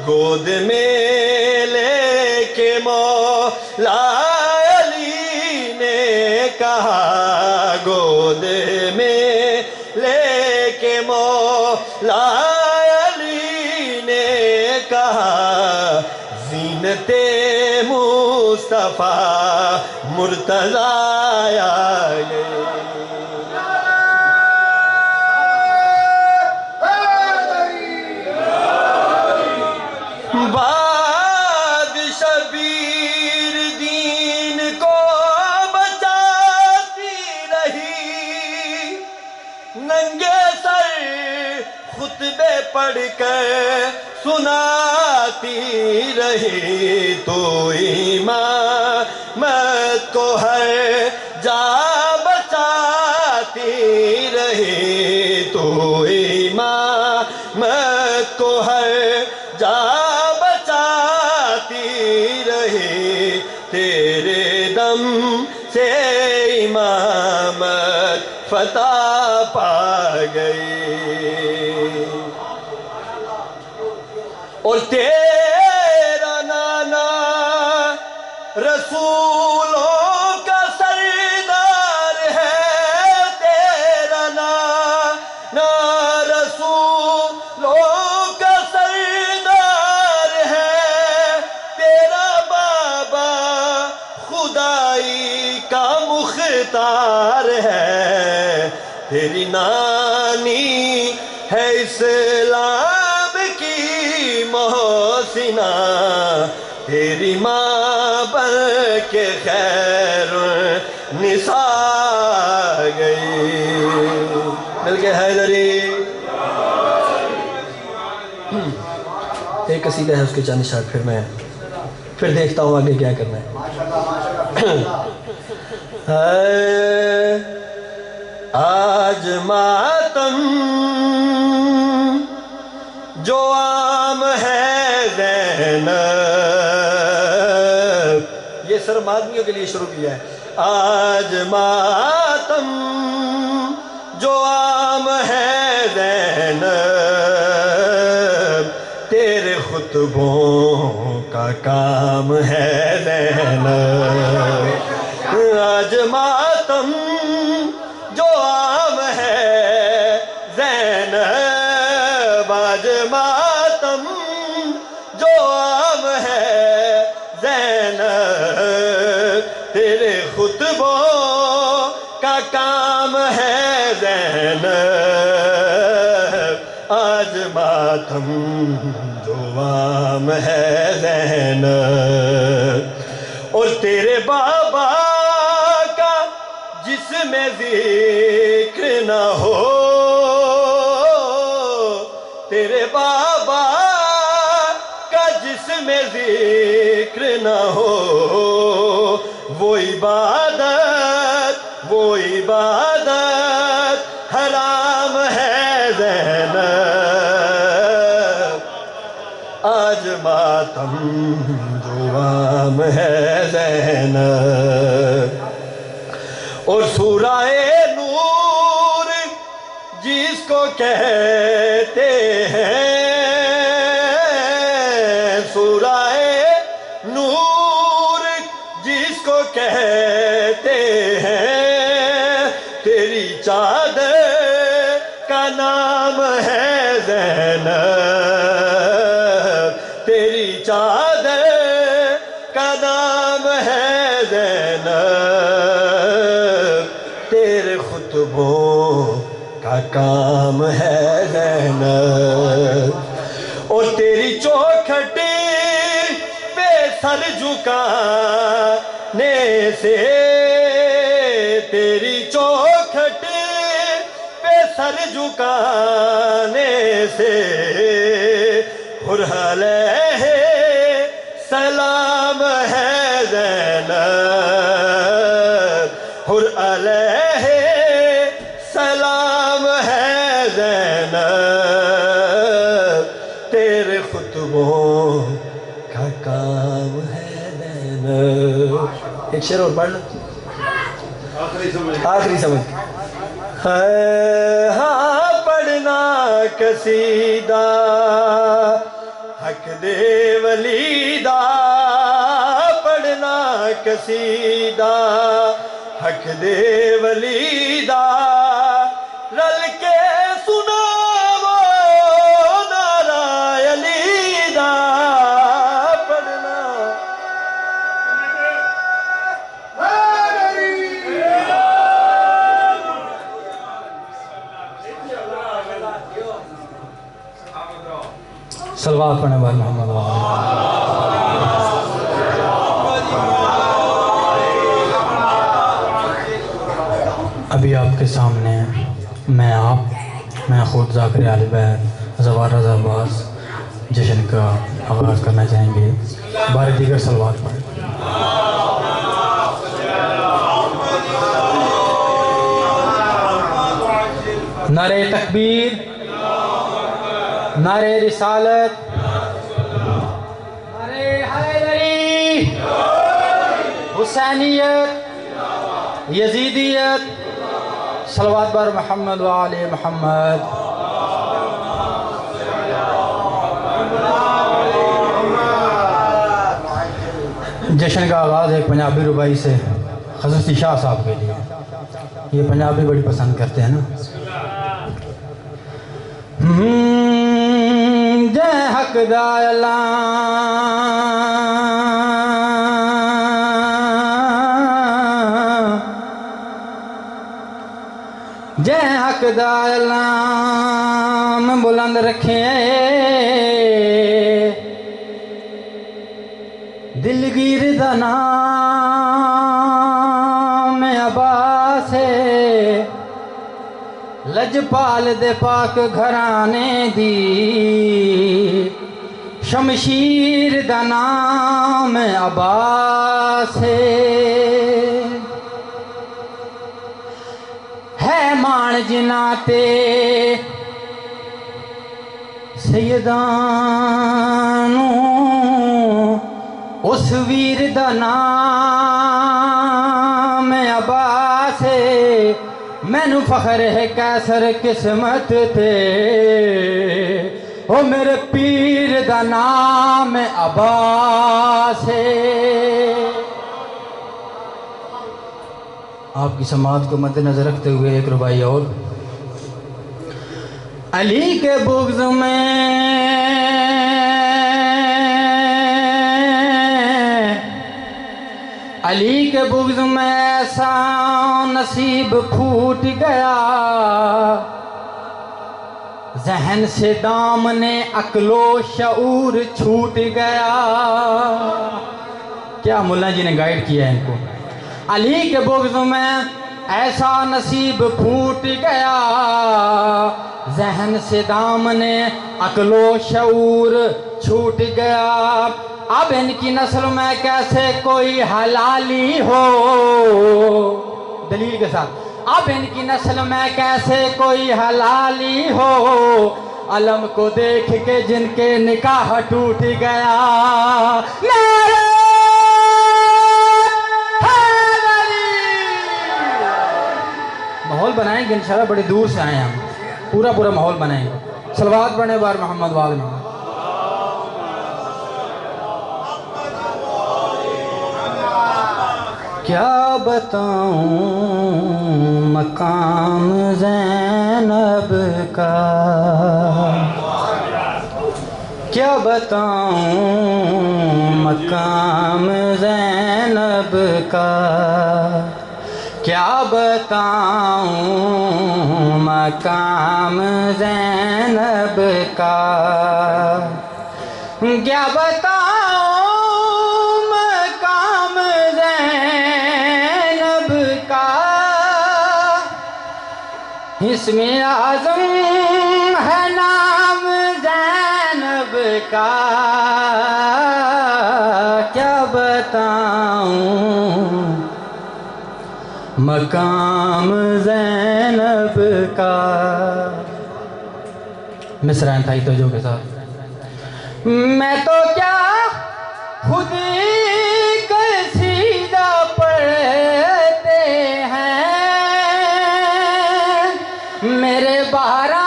گود میں لے کے مولا علی نے کہا. گود میں لے کے مولا علی نے کہا. زینت مصطفیٰ مرتضیٰ آ گئی. شبیر دین کو بچاتی رہی. ننگے سر خطبے پڑھ کر سناتی رہی. تو امامت کو ہر جا بچاتی رہی. تو امامت کو ہر جا رہی. تیرے دم سے امامت فتح پا گئی، اور تیرا نانا رسولوں کا سردار ہے، تیرا نانا رسولوں کا سردار ہے، تیرا بابا خدائی کا مختار ہے، تیری نانی ہے اسلام کی محسنہ، تیری ماں بن کے خیر نساء گئی۔ مل کے حیدری ایک قصیدہ ہے، اس کے چند اشارے پھر دیکھتا ہوں آگے کیا کرنا ہے۔ آج ماتم جو عام ہے زینب، یہ صرف آدمیوں کے لیے شروع کیا ہے۔ آج ماتم جو عام ہے زینب، تیرے خطبوں کا کام ہے زینب۔ آج ماتم جو عام ہے زینب، آج ماتم جو عام ہے زینب، تیرے خطبوں کا کام ہے زینب۔ آج ماتم جو عام ہے زینب، اور تیرے بابا کا جس میں ذکر نہ ہو، تیرے بابا کا جس میں ذکر نہ ہو، وہ عبادت حرام ہے زینب۔ آج ماتم جو عام ہے زینب، اور سورہ نور جس کو کہتے ہیں، سورہ نور جس کو کہتے ہیں، تیری چادر کا نام ہے زینب، تیری چادر کا نام ہے زینب، تیرے خطبوں کا کام ہے زینب، اور تیری چوکھٹ پہ سر جھکانے سے، تیری چوکھٹ پہ سر جھکانے سے، حر علیہ سلام ہے زینب، حر علیہ سلام ہے زینب، تیرے خطبوں کا کام ہے زینب۔ ایک شعر اور پڑھ لو، آخری سمجھ۔ ہاں پڑھنا قصیدہ حق دے ولیدہ، پڑھنا قصیدہ حق دے ولیدہ، رل کے سناو نعرہ علی دا، پڑھنا صلوات پڑھنے والے محمد ابھی آپ کے سامنے میں خود ذاکر آل بیت زوار رضا عباس جشن کا آغاز کرنا چاہیں گے۔ بار دیگر صلوات پڑھیں۔ نعرہ تکبیر، نعرہ رسالت، نعرہ حیدری، حسینیت، یزیدیت، صلوات بر محمد و آل محمد. جشن کا آغاز ایک پنجابی ربائی سے حضرت شاہ صاحب کے لیے. یہ پنجابی بڑی پسند کرتے ہیں نا. جے حق دا اعلان جے حق دا اعلان بلند رکھے دلگیر دا نام عباس ہے لجپال دے پاک گھرانے دی شمشیر دا نام عباس ہے مان جنا تے سیدانو اس ویر دا نام عباس مینو فخر ہے کیسر قسمت تے او میرے پیر دا نام عباس آپ کی سماعت کو مد نظر رکھتے ہوئے ایک ربائی اور. علی کے بغض میں علی کے بغض میں ایسا نصیب پھوٹ گیا ذہن سے دامن عقل و شعور چھوٹ گیا. کیا مولا جی نے گائیڈ کیا ہے ان کو. علی کے بغض میں ایسا نصیب پھوٹ گیا ذہن سے دامن عقل و شعور چھوٹ گیا. اب ان کی نسل میں کیسے کوئی حلالی ہو دلیل کے ساتھ. اب ان کی نسل میں کیسے کوئی حلالی ہو علم کو دیکھ کے جن کے نکاح ٹوٹ گیا. ماحول بنائیں گے انشاءاللہ. بڑے دور سے آئے ہیں ہم. پورا ماحول بنائیں گے. صلوات پڑھنے بار محمد وآل محمد. کیا بتاؤں مقام زینب کا کیا بتاؤں مقام زینب کا کیا بتاؤں مقام زینب کا کیا بتاؤں مقام زینب کا اسم اعظم ہے نام زینب کا کیا بتاؤں مقام زینب کا. مصرع انتہائی توجہ کے ساتھ. میں تو کیا خود قصیدہ پڑھتے ہیں میرے 12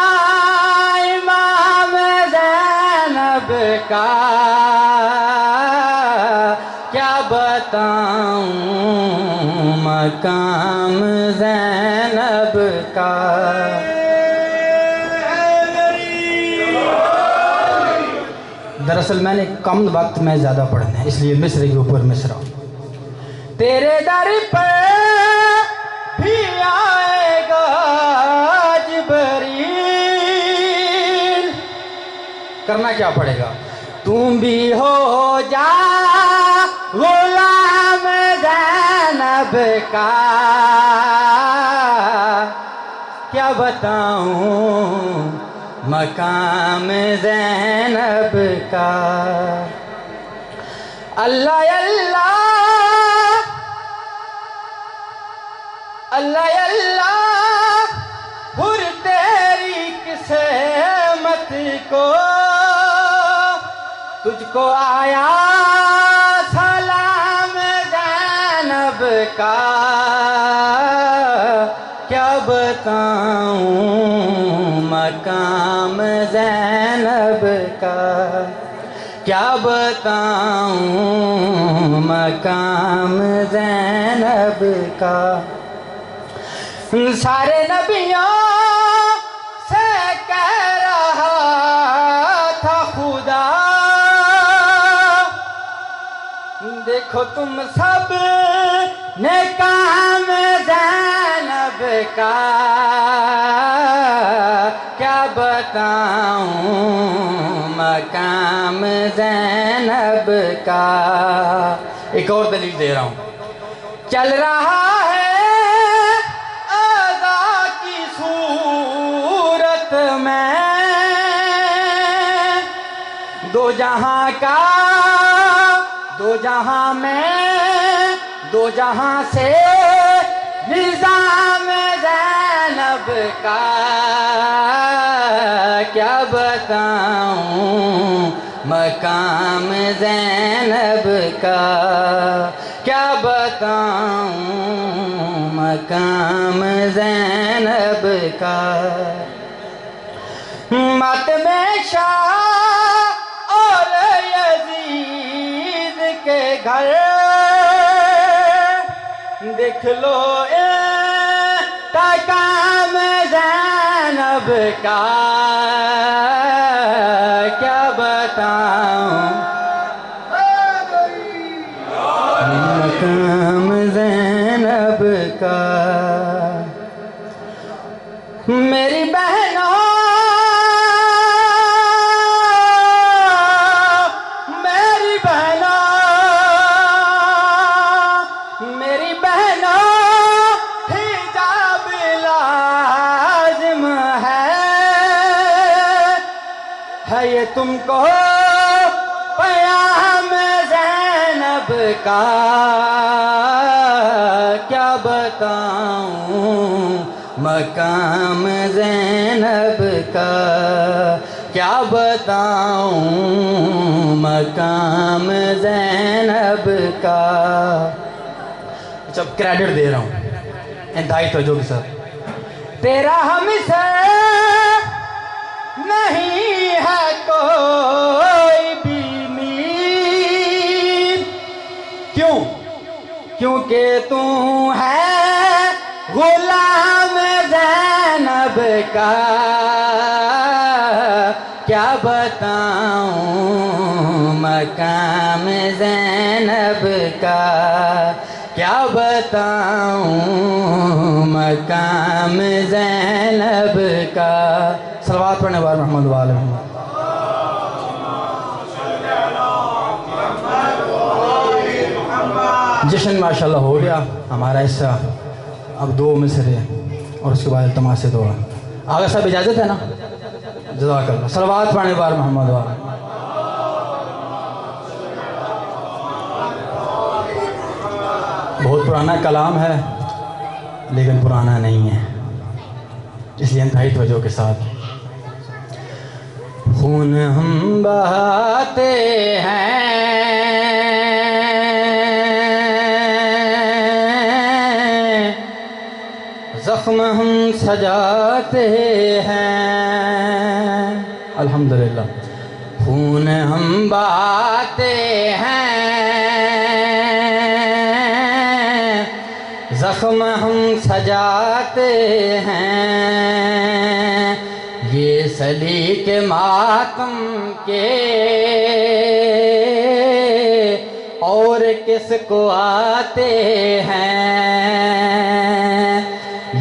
امام زینب کا کیا بتاؤں مقام زینب کا. دراصل میں نے کم وقت میں زیادہ پڑھنا ہے اس لیے مصرع کے اوپر مصرع. تیرے در پر بھی آئے گا جبریل کرنا کیا پڑے گا. تم بھی ہو جا غلام زینب کا کیا بتاؤں مقام زینب کا. اللہ اللہ اللہ اللہ ہر تیری قسمت کو تجھ کو آیا سلام زینب کا کیا بتاؤں مقام زینب کا، کیا بتاؤں مقام زینب کا. سارے نبیوں سے کہہ رہا تھا خدا، دیکھو تم سب نے کام زینب کا، کیا بتاؤں مقام زینب کا. ایک اور دلیل دے رہا ہوں. چل رہا ہے اعضا کی صورت میں دو جہاں کا، دو جہاں میں، دو جہاں سے نظام زینب کا، کیا بتاؤں مقام زینب کا، کیا بتاؤں مقام زینب کا. ماتم شاہ اور یزید کے گھر دیکھ لو انتقام زینب کا، کیا بتاؤں مقام زینب کا. میری بہنوں، میری بہنوں، میری بہنوں، حجاب لازم ہے یہ تم کو پیام زینب کا، کیا بتاؤں مقام زینب کا، کیا بتاؤں مقام زینب کا. جب کریڈٹ دے رہا ہوں انتہائی توجہ کے ساتھ. تیرا ہم سے نہیں ہے کوئی بھی میر، کیوں؟ کیونکہ تو ہے غلام زینب کا، کیا بتاؤں مقام زینب کا، کیا بتاؤں مقام زینب کا. صلوات پڑھنے والے محمد وآل محمد. جشن ماشاءاللہ ہو گیا ہمارا حصہ. اب دو مصرے اور اس کے بعد التماس سے دعا. آگے صاحب اجازت ہے نا؟ جزاک اللہ. صلوات پڑھنے والے محمد وآل. بہت پرانا کلام ہے لیکن پرانا نہیں ہے، اس لیے انتہائی توجہ کے ساتھ. خون ہم بہاتے ہیں زخم ہم سجاتے ہیں، الحمدللہ. خون ہم بہاتے ہیں زخم ہم سجاتے ہیں، یہ سلیق ماتم کے اور کس کو آتے ہیں،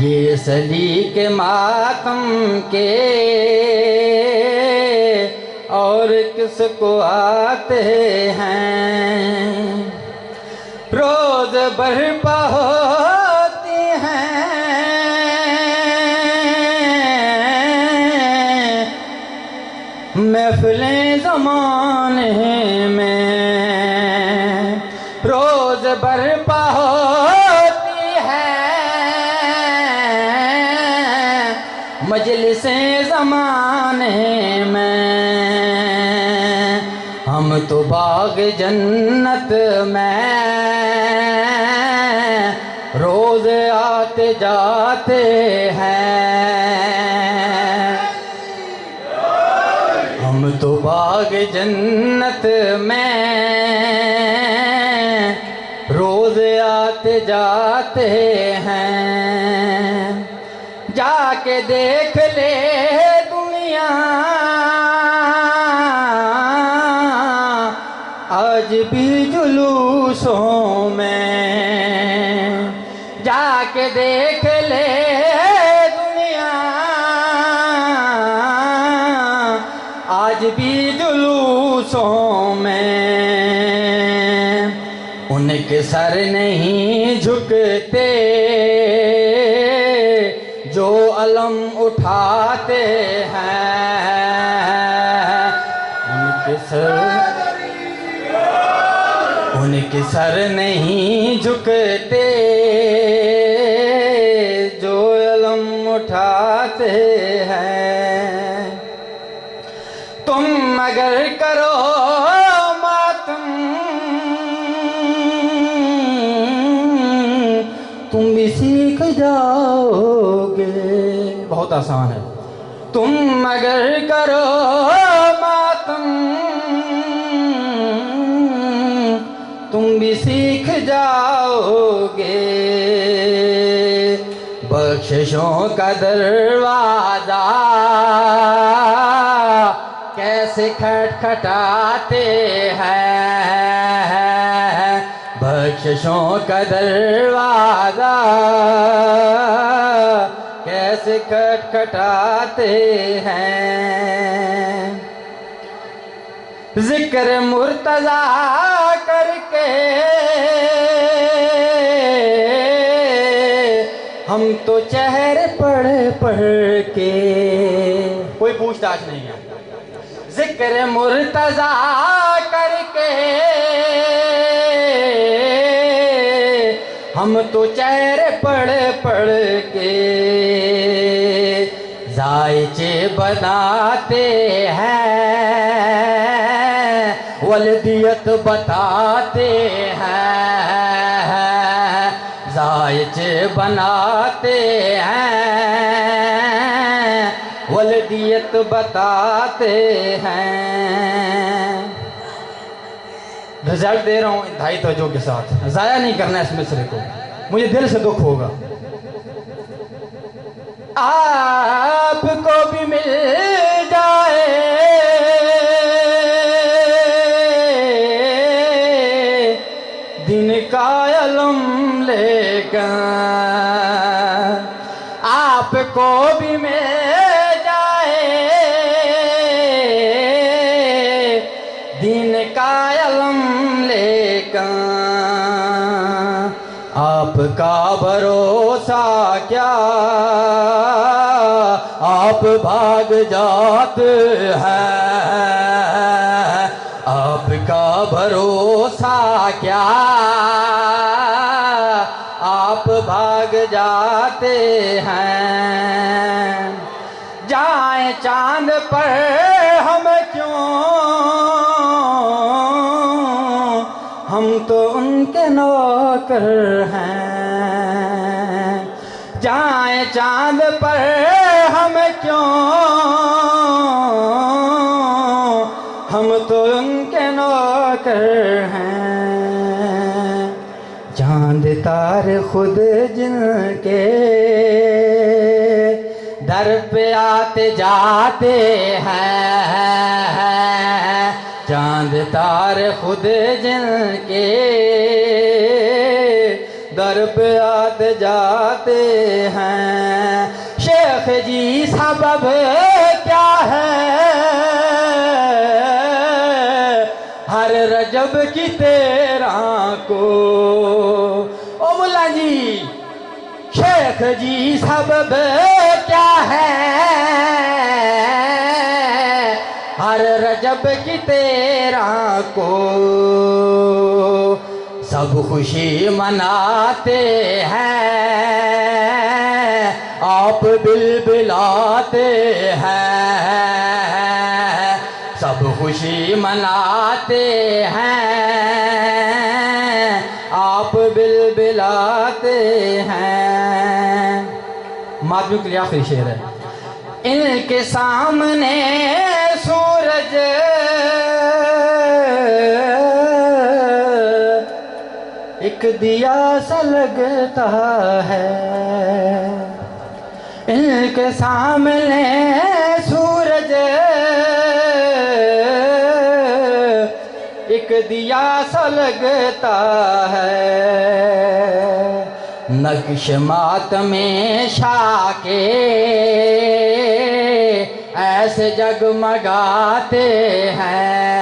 یہ سلیق ماتم کے اور کس کو آتے ہیں. روز برپا ہوتی ہیں محفلیں زمانے میں، روز برپا ہوتی ہیں مجلسیں زمانے میں. ہم تو باغ جنت میں روز آتے جاتے ہیں، ہم تو باغ جنت میں روز آتے جاتے ہیں، جا کے دیکھ لے دنیا آج بھی جلوسوں میں، جا کے دیکھ لے دنیا آج بھی جلوسوں میں، ان کے سر نہیں جھکتے جو علم اٹھاتے ہیں، ان کے سر نہیں جھکتے جو علم اٹھاتے ہیں، تم اگر کرو ماتم تم بھی سیکھ جاؤ گے، بہت آسان ہے، تم اگر کرو ماتم تم بھی سیکھ جاؤ گے، بخششوں کا دروازہ کیسے کھٹکھٹاتے ہیں، بخششوں کا دروازہ کیسے کھٹکھٹاتے ہیں، ذکر مرتضیٰ کر کے ہم تو چہرے پڑھ پڑھ کے، کوئی پوچھ تاچھ نہیں ہے، ذکر مرتضیٰ کر کے ہم تو چہرے پڑھ پڑھ کے ذائچے بناتے ہیں، ولدیت بتاتے ہیں، ذائچے بناتے ہیں، ولدیت بتاتے ہیں، رزلٹ دے رہا ہوں انتہائی توجہ کے ساتھ، ضائع نہیں کرنا اس مصرے کو، مجھے دل سے دکھ ہوگا، آپ کو بھی مل جائے دن کا علم لے کر، آپ کو بھی مل جائے دن کا علم لے کر، آپ کا بھروسہ کیا آپ بھاگ جاتے ہیں، آپ کا بھروسہ کیا آپ بھاگ جاتے ہیں، جائیں چاند پر ہم کیوں، ہم تو ان کے نوکر ہیں، جائیں چاند پر ہم کیوں، ہم تو ان کے نوکر ہیں، چاند تار خود جن کے در پہ آتے جاتے ہیں، چاند تار خود جن کے در پہ آتے جاتے ہیں، شیخ جی سبب کیا ہے ہر رجب کی 13 کو، او مولا جی شیخ جی سبب کیا ہے ہر رجب کی 13 کو، سب خوشی مناتے ہیں آپ بلبلاتے ہیں، سب خوشی مناتے ہیں آپ بلبلاتے ہیں. ماتمیوں کے لیے آخری شعر ہے. ان کے سامنے سورج ایک دیا سا لگتا ہے. ان کے سامنے سورج ایک دیا سا لگتا ہے. نقش ماتم شاہ کے ایسے جگمگاتے ہیں.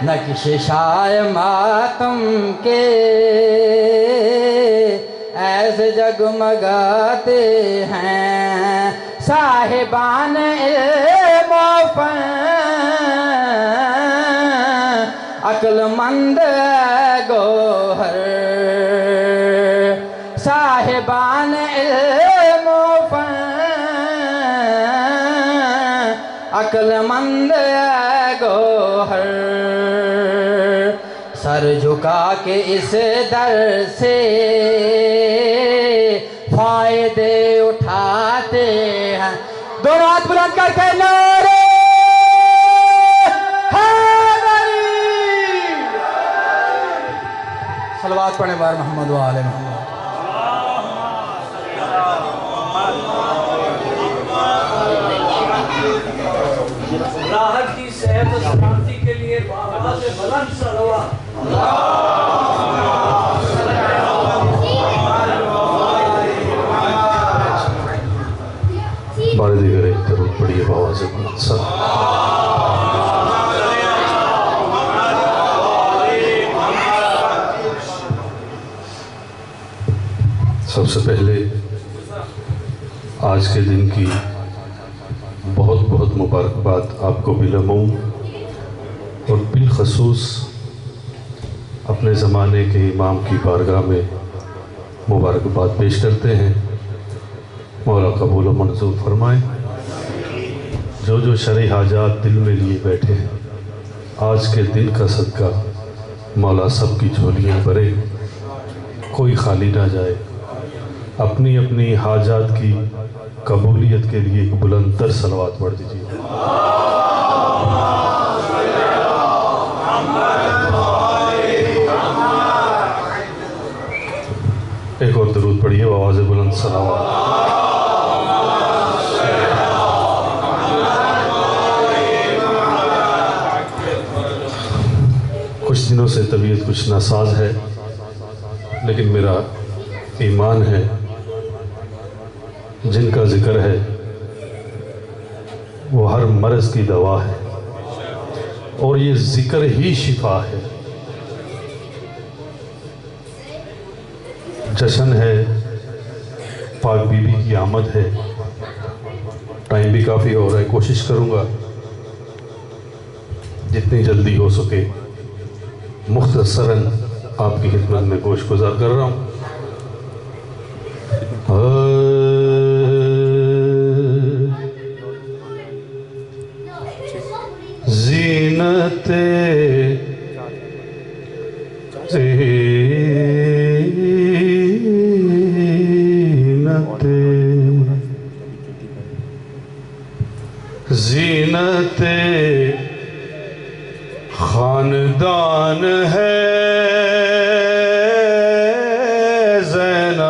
نقش شاہ ماتم کے ایسے جگمگاتے ہیں. صاحبان علم و فن عقل مند گوہر. صاحبان علم و فن عقل مند گوہر. سر جھکا کے اس در سے فائدے اٹھاتے ہیں. دونوں ہاتھ بلند کر کے نعرے حیدری. صلوات پڑھیں بار محمد و آل محمد. راحت کی صحت و سلامتی کے لیے آواز بلند صلوات. بار دیگر ایک درود پڑھیے بآواز بلند صلوات. سب سے پہلے آج کے دن کی بہت بہت مبارکباد آپ کو بالعموم اور بالخصوص اپنے زمانے کے امام کی بارگاہ میں مبارکباد پیش کرتے ہیں. مولا قبول و منظور فرمائیں. جو شرعی حاجات دل میں لیے بیٹھے ہیں آج کے دن کا صدقہ مولا سب کی جھولیاں بھرے, کوئی خالی نہ جائے. اپنی اپنی حاجات کی قبولیت کے لیے ایک بلند تر صلوات پڑھ دیجیے. ایک اور درود پڑھیے آواز بلند صلوات. کچھ دنوں سے طبیعت کچھ ناساز ہے, لیکن میرا ایمان ہے جن کا ذکر ہے وہ ہر مرض کی دوا ہے, اور یہ ذکر ہی شفا ہے. جشن ہے, پاک بی بی کی آمد ہے. ٹائم بھی کافی ہو رہا ہے, کوشش کروں گا جتنی جلدی ہو سکے مختصراً آپ کی خدمت میں گوش گزار کر رہا ہوں. زینت زینت خاندان ہے زینب.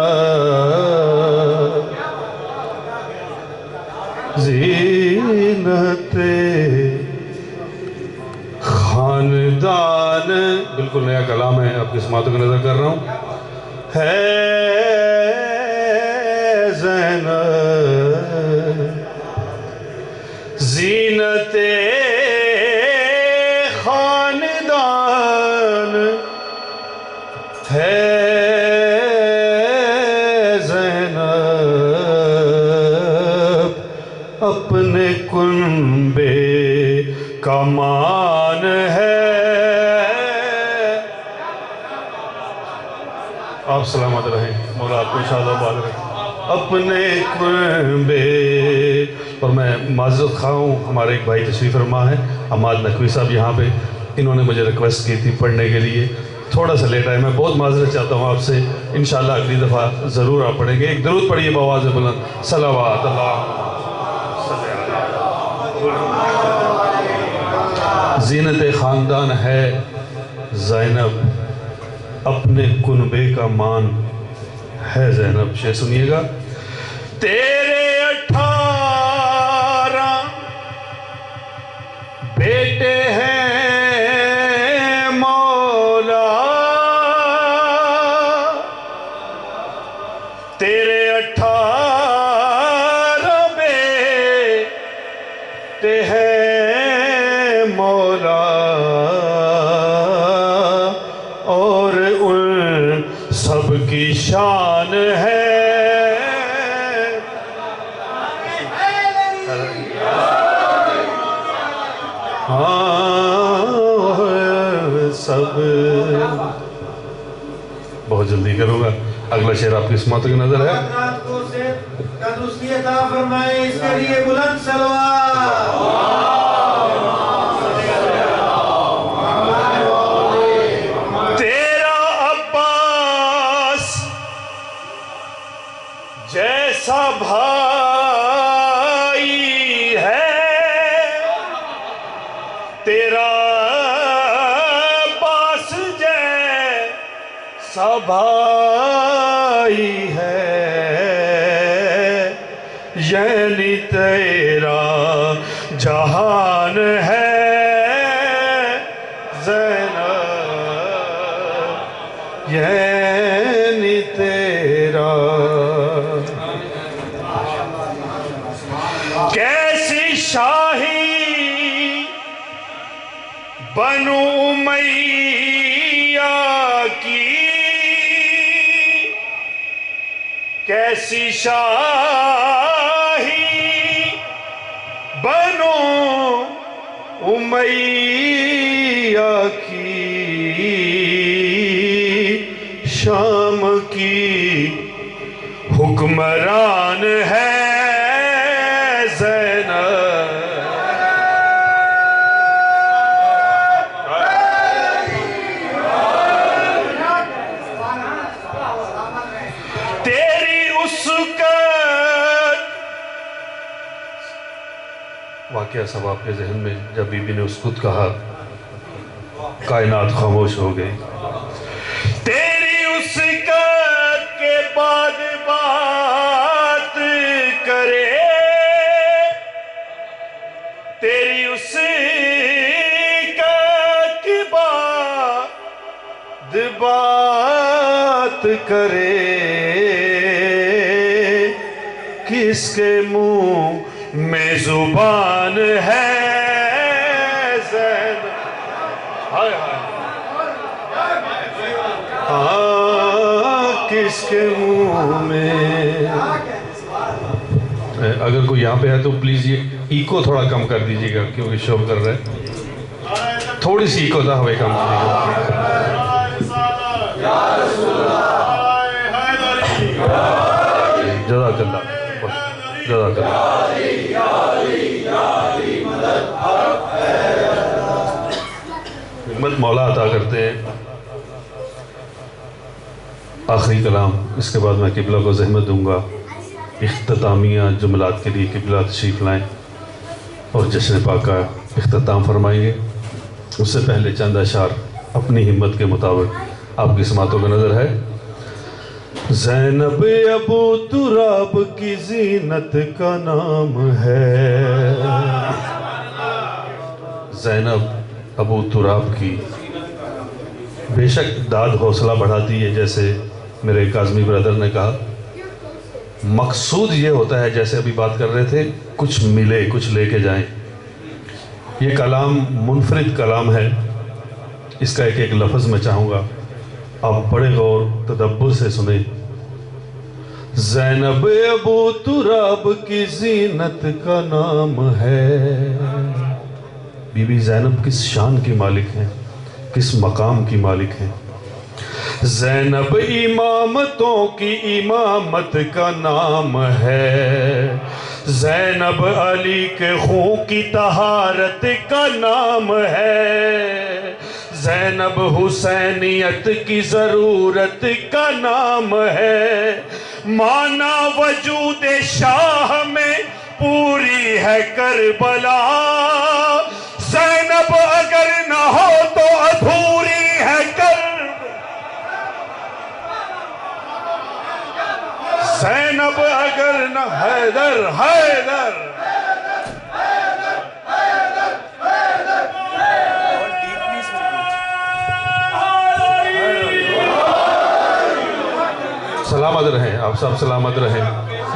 زینت خاندان, بالکل نیا کلام ہے, آپ کی سماعتوں کی نظر کر رہا ہوں. ہے زینب زینت خاندان ہے زینب. اپنے کنبے کا مان ہے. آپ سلامت رہیں, مولا آپ کو انشاءاللہ بال رکھیں. اپنے کنبے, اور میں معذرت خواہ ہوں, ہمارے ایک بھائی تشریف فرما ہے عماد نقوی صاحب یہاں پہ, انہوں نے مجھے ریکویسٹ کی تھی پڑھنے کے لیے. تھوڑا سا لیٹ آئے. میں بہت معذرت چاہتا ہوں آپ سے. انشاءاللہ اگلی دفعہ ضرور آپ پڑھیں گے. ایک درود پڑھیے بآواز بلند. صلوات اللہ. زینت خاندان ہے زینب، اپنے کنبے کا مان ہے زینب. شعر سنیے گا. تیرے 18 بیٹے ہیں مولا، تیرے 18 بیٹے ہیں مولا، اور ان سب کی شان ہے. سب بہت جلدی کروں گا. اگلا شعر آپ کی سماعت کی نظر ہے. تیرا عباس جیسا بھائی ہے، تیرا بھائی ہے، یعنی تیرا جہان ہے زینب، یعنی تیرا. کیسی شاہی بنو امیہ کی، کیسی شاہی بنو امیہ کی، شام کی حکمران ہے زینب. واقعہ سب آپ کے ذہن میں جب بی بی نے اسکت کہا کائنات خاموش ہو گئی. تیری اسکت کے بعد بات کرے، تیری اسکت کے بعد بات کرے، کس کے منہ میں زبان ہے زینب. کس کے منہ میں. اگر کوئی یہاں پہ ہے تو پلیز یہ ایکو تھوڑا کم کر دیجیے گا کیونکہ شو کر رہے ہیں. تھوڑی سی ایکو تھا ہوئے کم کیجیے گا. جزاک اللہ. جزاک اللہ. حکمت مولا عطا کرتے ہیں. آخری کلام اس کے بعد میں قبلہ کو زحمت دوں گا اختتامیہ جملات کے لیے قبلہ تشریف لائیں اور جشن پاک کا اختتام فرمائیں گے. اس سے پہلے چند اشعار اپنی ہمت کے مطابق آپ کی سماعتوں کا نظر ہے. زینب ابو تراب کی زینت کا نام ہے، زینب ابو تراب کی بے شک داد حوصلہ بڑھاتی ہے. جیسے میرے کاظمی برادر نے کہا، مقصود یہ ہوتا ہے جیسے ابھی بات کر رہے تھے کچھ ملے کچھ لے کے جائیں. یہ کلام منفرد کلام ہے. اس کا ایک ایک لفظ میں چاہوں گا آپ بڑے غور تدبر سے سنیں. زینب ابو تراب کی زینت کا نام ہے. بی بی زینب کس شان کی مالک ہیں، کس مقام کی مالک ہیں. زینب امامتوں کی امامت کا نام ہے، زینب علی کے خون کی طہارت کا نام ہے، زینب حسینیت کی ضرورت کا نام ہے، مانا وجود شاہ میں پوری ہے کربلا، زینب اگر نہ ہو تو ادھوری ہے زینب اگر نہ حیدر حیدر سلامت رہیں، آپ سب سلامت رہیں۔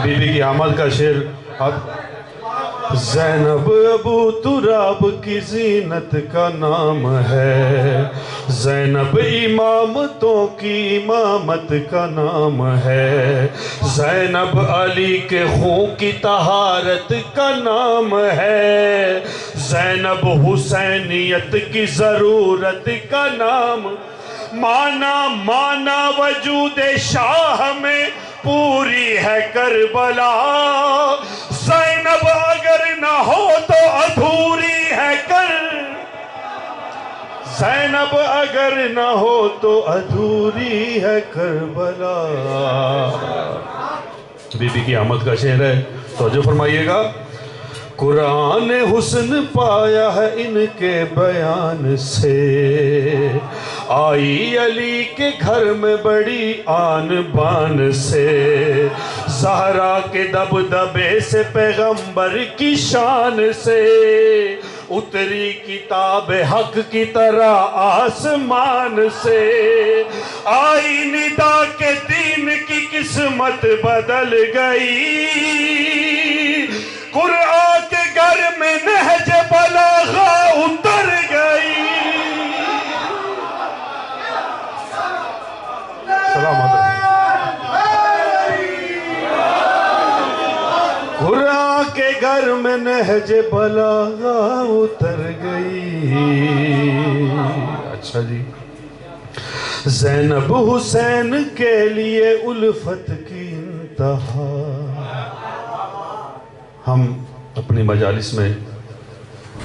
بی بی کی آمد کا شعر زینب ابو تراب کی زینت کا نام ہے، زینب امامتوں کی امامت کا نام ہے، زینب علی کے خون کی طہارت کا نام ہے، زینب حسینیت کی ضرورت کا نام، مانا وجود شاہ میں پوری ہے کربلا، زینب اگر نہ ہو تو ادھوری ہے زینب اگر نہ ہو تو ادھوری ہے کربلا۔ بی بی کی آمد کا شعر ہے، توجہ فرمائیے گا۔ قرآن حسن پایا ہے ان کے بیان سے، آئی علی کے گھر میں بڑی آن بان سے، زہرا کے دبدبے سے پیغمبر کی شان سے، اتری کتاب حق کی طرح آسمان سے، آئی ندا کے دین کی قسمت بدل گئی، قرآن کے گھر میں نہج بلاغہ اتر گئی۔ قرآن کے گھر میں نہج بلاغہ اتر گئی۔ اچھا جی، زینب حسین کے لیے الفت کی انتہا، ہم اپنی مجالس میں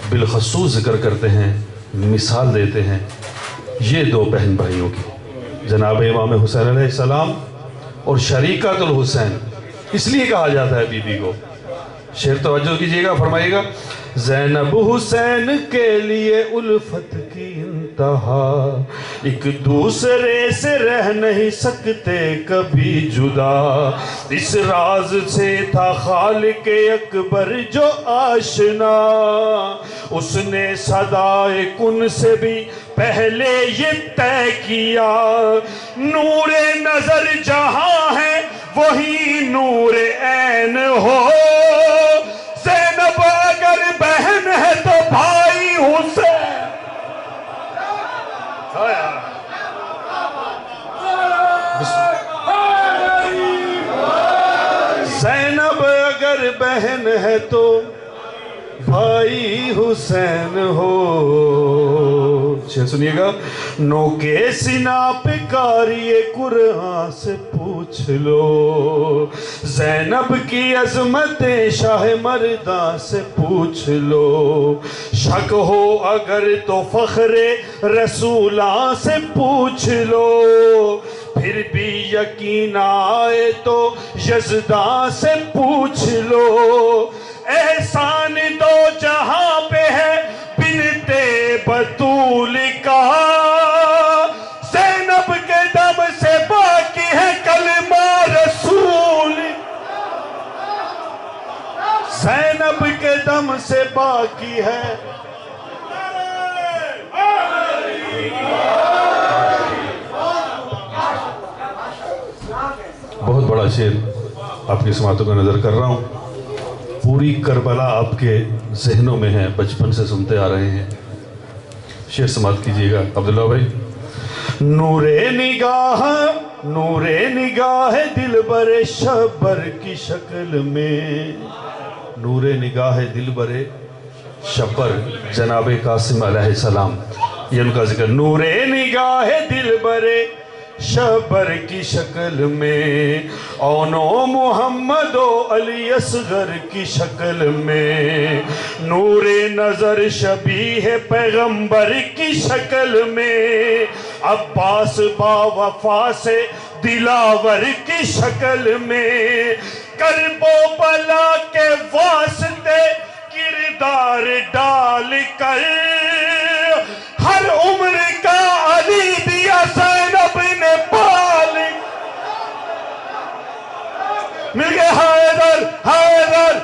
بالخصوص ذکر کرتے ہیں، مثال دیتے ہیں یہ دو بہن بھائیوں کی، جناب امام حسین علیہ السلام اور شریکت الحسین، اس لیے کہا جاتا ہے بی بی کو۔ شعر توجہ کیجئے گا، فرمائیے گا۔ زینب حسین کے لیے الفت کی انتہا، ایک دوسرے سے رہ نہیں سکتے کبھی جدا، اس راز سے تھا خالق اکبر جو آشنا، اس نے صدائے کن سے بھی پہلے یہ طے کیا، نور نظر جہاں ہے وہی نور عین ہو، زینب اگر بہن ہے تو بھائی حسین، زینب اگر بہن ہے تو بھائی حسین ہو۔ سنیے گا۔ نو کے سنا پہ کاری قرآن سے پوچھ لو، زینب کی عظمت شاہ مردان سے پوچھ لو، شک ہو اگر تو فخر رسولاں سے پوچھ لو، پھر بھی یقین آئے تو یزداں سے پوچھ لو، احسان دو جہاں پہ ہے بنتے بطول کا، زینب کے دم سے باقی ہے کلمہ رسول، زینب کے دم سے باقی ہے۔ بہت بڑا شعر آپ کی سماعتوں کا نظر کر رہا ہوں، پوری کربلا آپ کے ذہنوں میں ہے، بچپن سے سنتے آ رہے ہیں۔ شعر سماعت کیجئے گا عبداللہ بھائی۔ نور نگاہ دلبر شبر کی شکل میں، نور نگاہ دلبر شبر جناب قاسم علیہ السلام، یہ ان کا ذکر۔ نور نگاہ دلبر شبر کی شکل میں، اونو محمد و علی اصغر کی شکل میں، نور نظر شبیہ پیغمبر کی شکل میں، عباس با وفا سے دلاور کی شکل میں، کرب و بلا کے واسطے کردار ڈال کر ہر عمر کا علی دیا زینب نے پال، مل گئے حیدر حیدر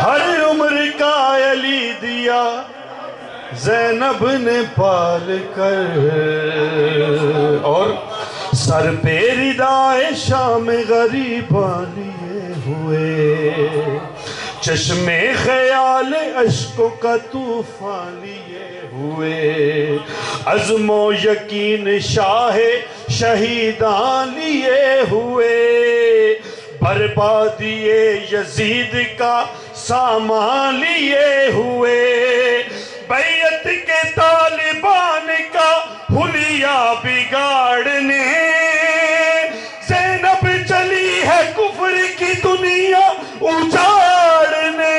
ہر عمر کا علی دیا زینب نے پال کر، اور سر پہ ردائے شام غریباں لیے ہوئے، چشم خیال اشکوں کا طوفان لیے ہوئے، عزم و یقین شاہ شہیدان لیے ہوئے، بربادی یزید کا سامان لیے ہوئے، بیعت کے طالبان کا حلیہ بگاڑنے، زینب چلی ہے کفر کی دنیا اجاڑنے۔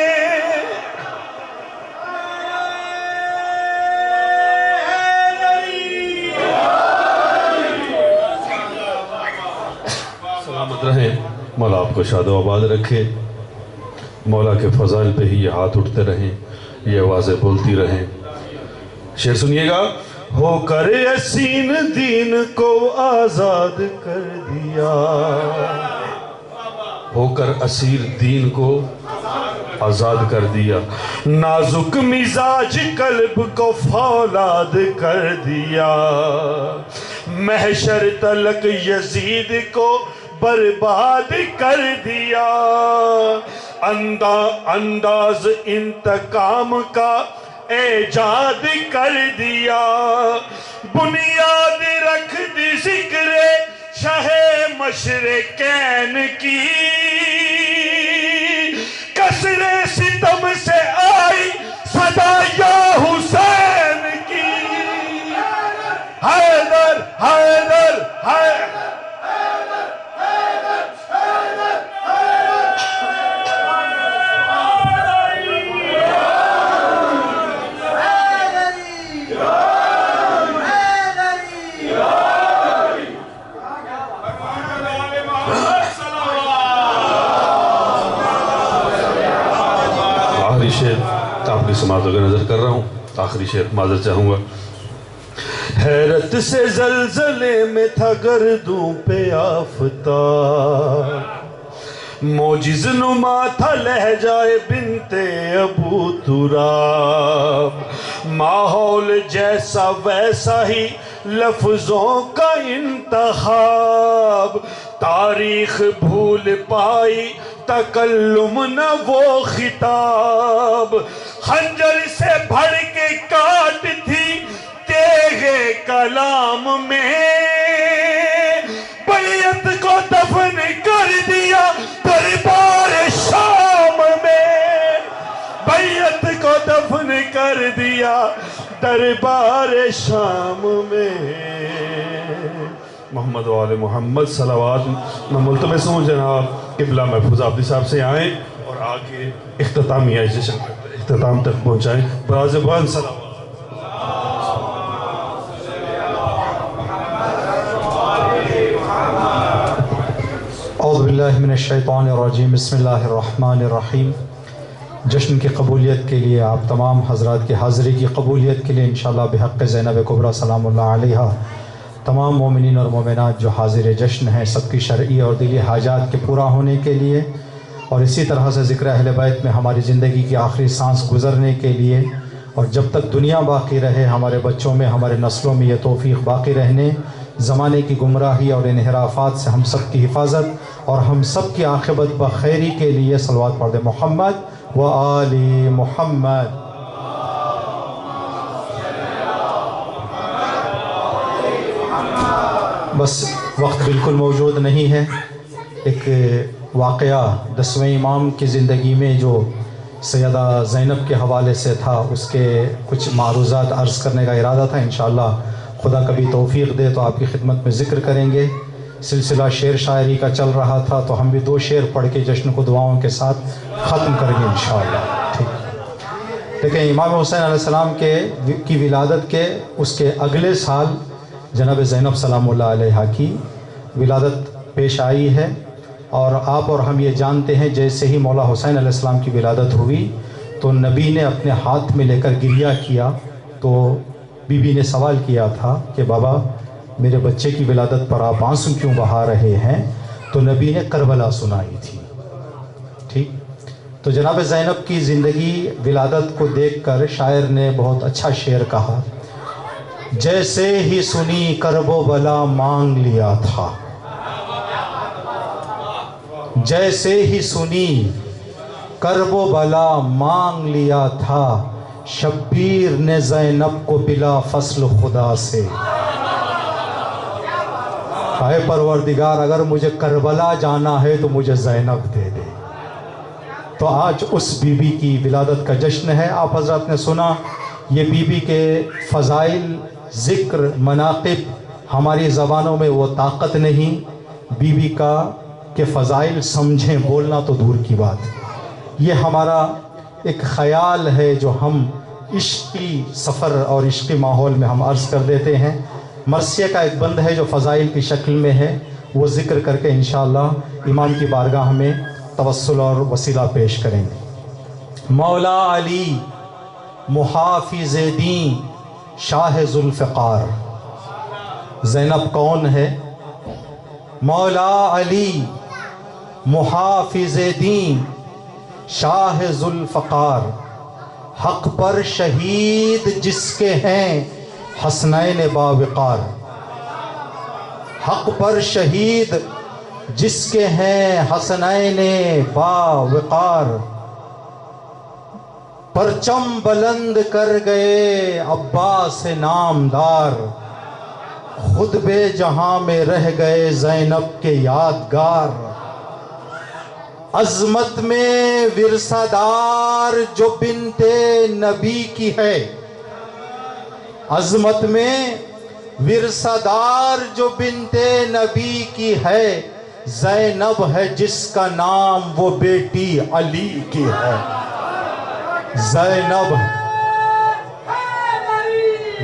سلامت رہیں، مولا آپ کو شاد و آباد رکھے، مولا کے فضائل پہ ہی یہ ہاتھ اٹھتے رہیں، یہ آوازیں بولتی رہیں۔ شعر سنیے گا، ہو کر اسین دین کو آزاد کر دیا، ہو کر اسیر دین کو آزاد کر دیا، نازک مزاج قلب کو فولاد کر دیا، محشر تلک یزید کو برباد کر دیا، انداز انتقام کا ایجاد کر دیا، بنیاد رکھ دی ذکر شاہ مشرقین کی، کسر ستم سے آئی صدا یا حسین کی، حیدر حیدر حیدر آپ کی سماعت کو نظر کر رہا ہوں، آخری شعر معذرت چاہوں گا۔ حیرت سے زلزلے میں تھا گردوں پہ آفتاب، موجز نما تھا لہجائے بنت ابو تراب، ماحول جیسا ویسا ہی لفظوں کا انتخاب، تاریخ بھول پائی تکلم نہ وہ خطاب، خنجر سے بھڑ کے کاٹ تھی تیغ کلام میں، بیعت کو دفن کر دیا دربار شام میں، بیعت کو دفن کر دیا دربار شام میں۔ محمد و آل محمد صلوات۔ میں ملتمس ہوں جناب قبلہ محفوظ عابدی صاحب سے آئیں اور آگے اختتامیہ جشن اختتام تک پہنچائیں۔ براز بان صلوات۔ اعوذ باللہ من الشیطان الرجیم، بسم اللہ الرحمن الرحیم۔ جشن کی قبولیت کے لیے، آپ تمام حضرات کی حاضری کی قبولیت کے لیے انشاءاللہ بحق زینب کبریٰ سلام اللہ علیہا تمام مومنین اور مومنات جو حاضر جشن ہیں، سب کی شرعی اور دلی حاجات کے پورا ہونے کے لیے، اور اسی طرح سے ذکر اہل بیت میں ہماری زندگی کی آخری سانس گزرنے کے لیے، اور جب تک دنیا باقی رہے ہمارے بچوں میں، ہمارے نسلوں میں یہ توفیق باقی رہنے، زمانے کی گمراہی اور انحرافات سے ہم سب کی حفاظت اور ہم سب کی عاقبت بخیری کے لیے صلوات پڑھ دیں۔ محمد و آل محمد۔ بس وقت بالکل موجود نہیں ہے، ایک واقعہ 10ویں امام کی زندگی میں جو سیدہ زینب کے حوالے سے تھا، اس کے کچھ معروضات عرض کرنے کا ارادہ تھا۔ انشاءاللہ خدا کبھی توفیق دے تو آپ کی خدمت میں ذکر کریں گے۔ سلسلہ شعر شاعری کا چل رہا تھا تو ہم بھی 2 شعر پڑھ کے جشن کو دعاؤں کے ساتھ ختم کریں گے انشاءاللہ۔ ٹھیک، دیکھیں امام حسین علیہ السلام کی ولادت کے اس کے اگلے سال جناب زینب سلام اللہ علیہا کی ولادت پیش آئی ہے، اور آپ اور ہم یہ جانتے ہیں جیسے ہی مولا حسین علیہ السلام کی ولادت ہوئی تو نبی نے اپنے ہاتھ میں لے کر گریہ کیا، تو بی بی نے سوال کیا تھا کہ بابا میرے بچے کی ولادت پر آپ آنسو کیوں بہا رہے ہیں؟ تو نبی نے کربلا سنائی تھی۔ ٹھیک، تو جناب زینب کی زندگی ولادت کو دیکھ کر شاعر نے بہت اچھا شعر کہا، جیسے ہی سنی کرب و بلا مانگ لیا تھا، جیسے ہی سنی کرب و بلا مانگ لیا تھا، شبیر نے زینب کو بلا فصل خدا سے۔ اے پروردگار اگر مجھے کربلا جانا ہے تو مجھے زینب دے دے۔ تو آج اس بی بی کی ولادت کا جشن ہے۔ آپ حضرات نے سنا یہ بی بی کے فضائل، ذکر، مناقب، ہماری زبانوں میں وہ طاقت نہیں بی بی کا کہ فضائل سمجھیں، بولنا تو دور کی بات۔ یہ ہمارا ایک خیال ہے جو ہم عشقی سفر اور عشقی ماحول میں ہم عرض کر دیتے ہیں۔ مرثیہ کا ایک بند ہے جو فضائل کی شکل میں ہے، وہ ذکر کر کے انشاءاللہ امام کی بارگاہ میں توسل اور وسیلہ پیش کریں گے۔ مولا علی محافظ دین شاہ ذوالفقار، زینب کون ہے؟ مولا علی محافظ دین شاہ ذوالفقار، حق پر شہید جس کے ہیں حسنین باوقار، حق پر شہید جس کے ہیں حسنین باوقار، پرچم بلند کر گئے عباس نامدار، خود بے جہاں میں رہ گئے زینب کے یادگار، عظمت میں ورثہ دار جو بنت نبی کی ہے، عظمت میں ورثہ دار جو بنت نبی کی ہے، زینب ہے جس کا نام وہ بیٹی علی کی ہے، زینب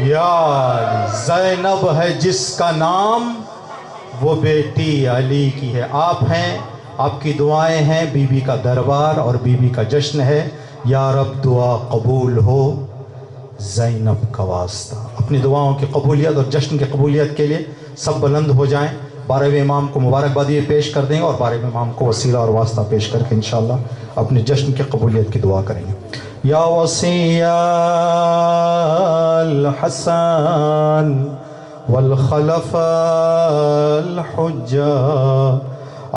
یا علی، زینب ہے جس کا نام وہ بیٹی علی کی ہے۔ آپ ہیں، آپ کی دعائیں ہیں، بی بی کا دربار اور بی بی کا جشن ہے۔ یا رب دعا قبول ہو زینب کا واسطہ۔ اپنی دعاؤں کی قبولیت اور جشن کی قبولیت کے لیے سب بلند ہو جائیں، 12ویں امام کو مبارکبادی پیش کر دیں اور 12ویں امام کو وسیلہ اور واسطہ پیش کر کے انشاءاللہ اپنے جشن کی قبولیت کی دعا کریں گے۔ یا وصی الحسن والخلف الحجہ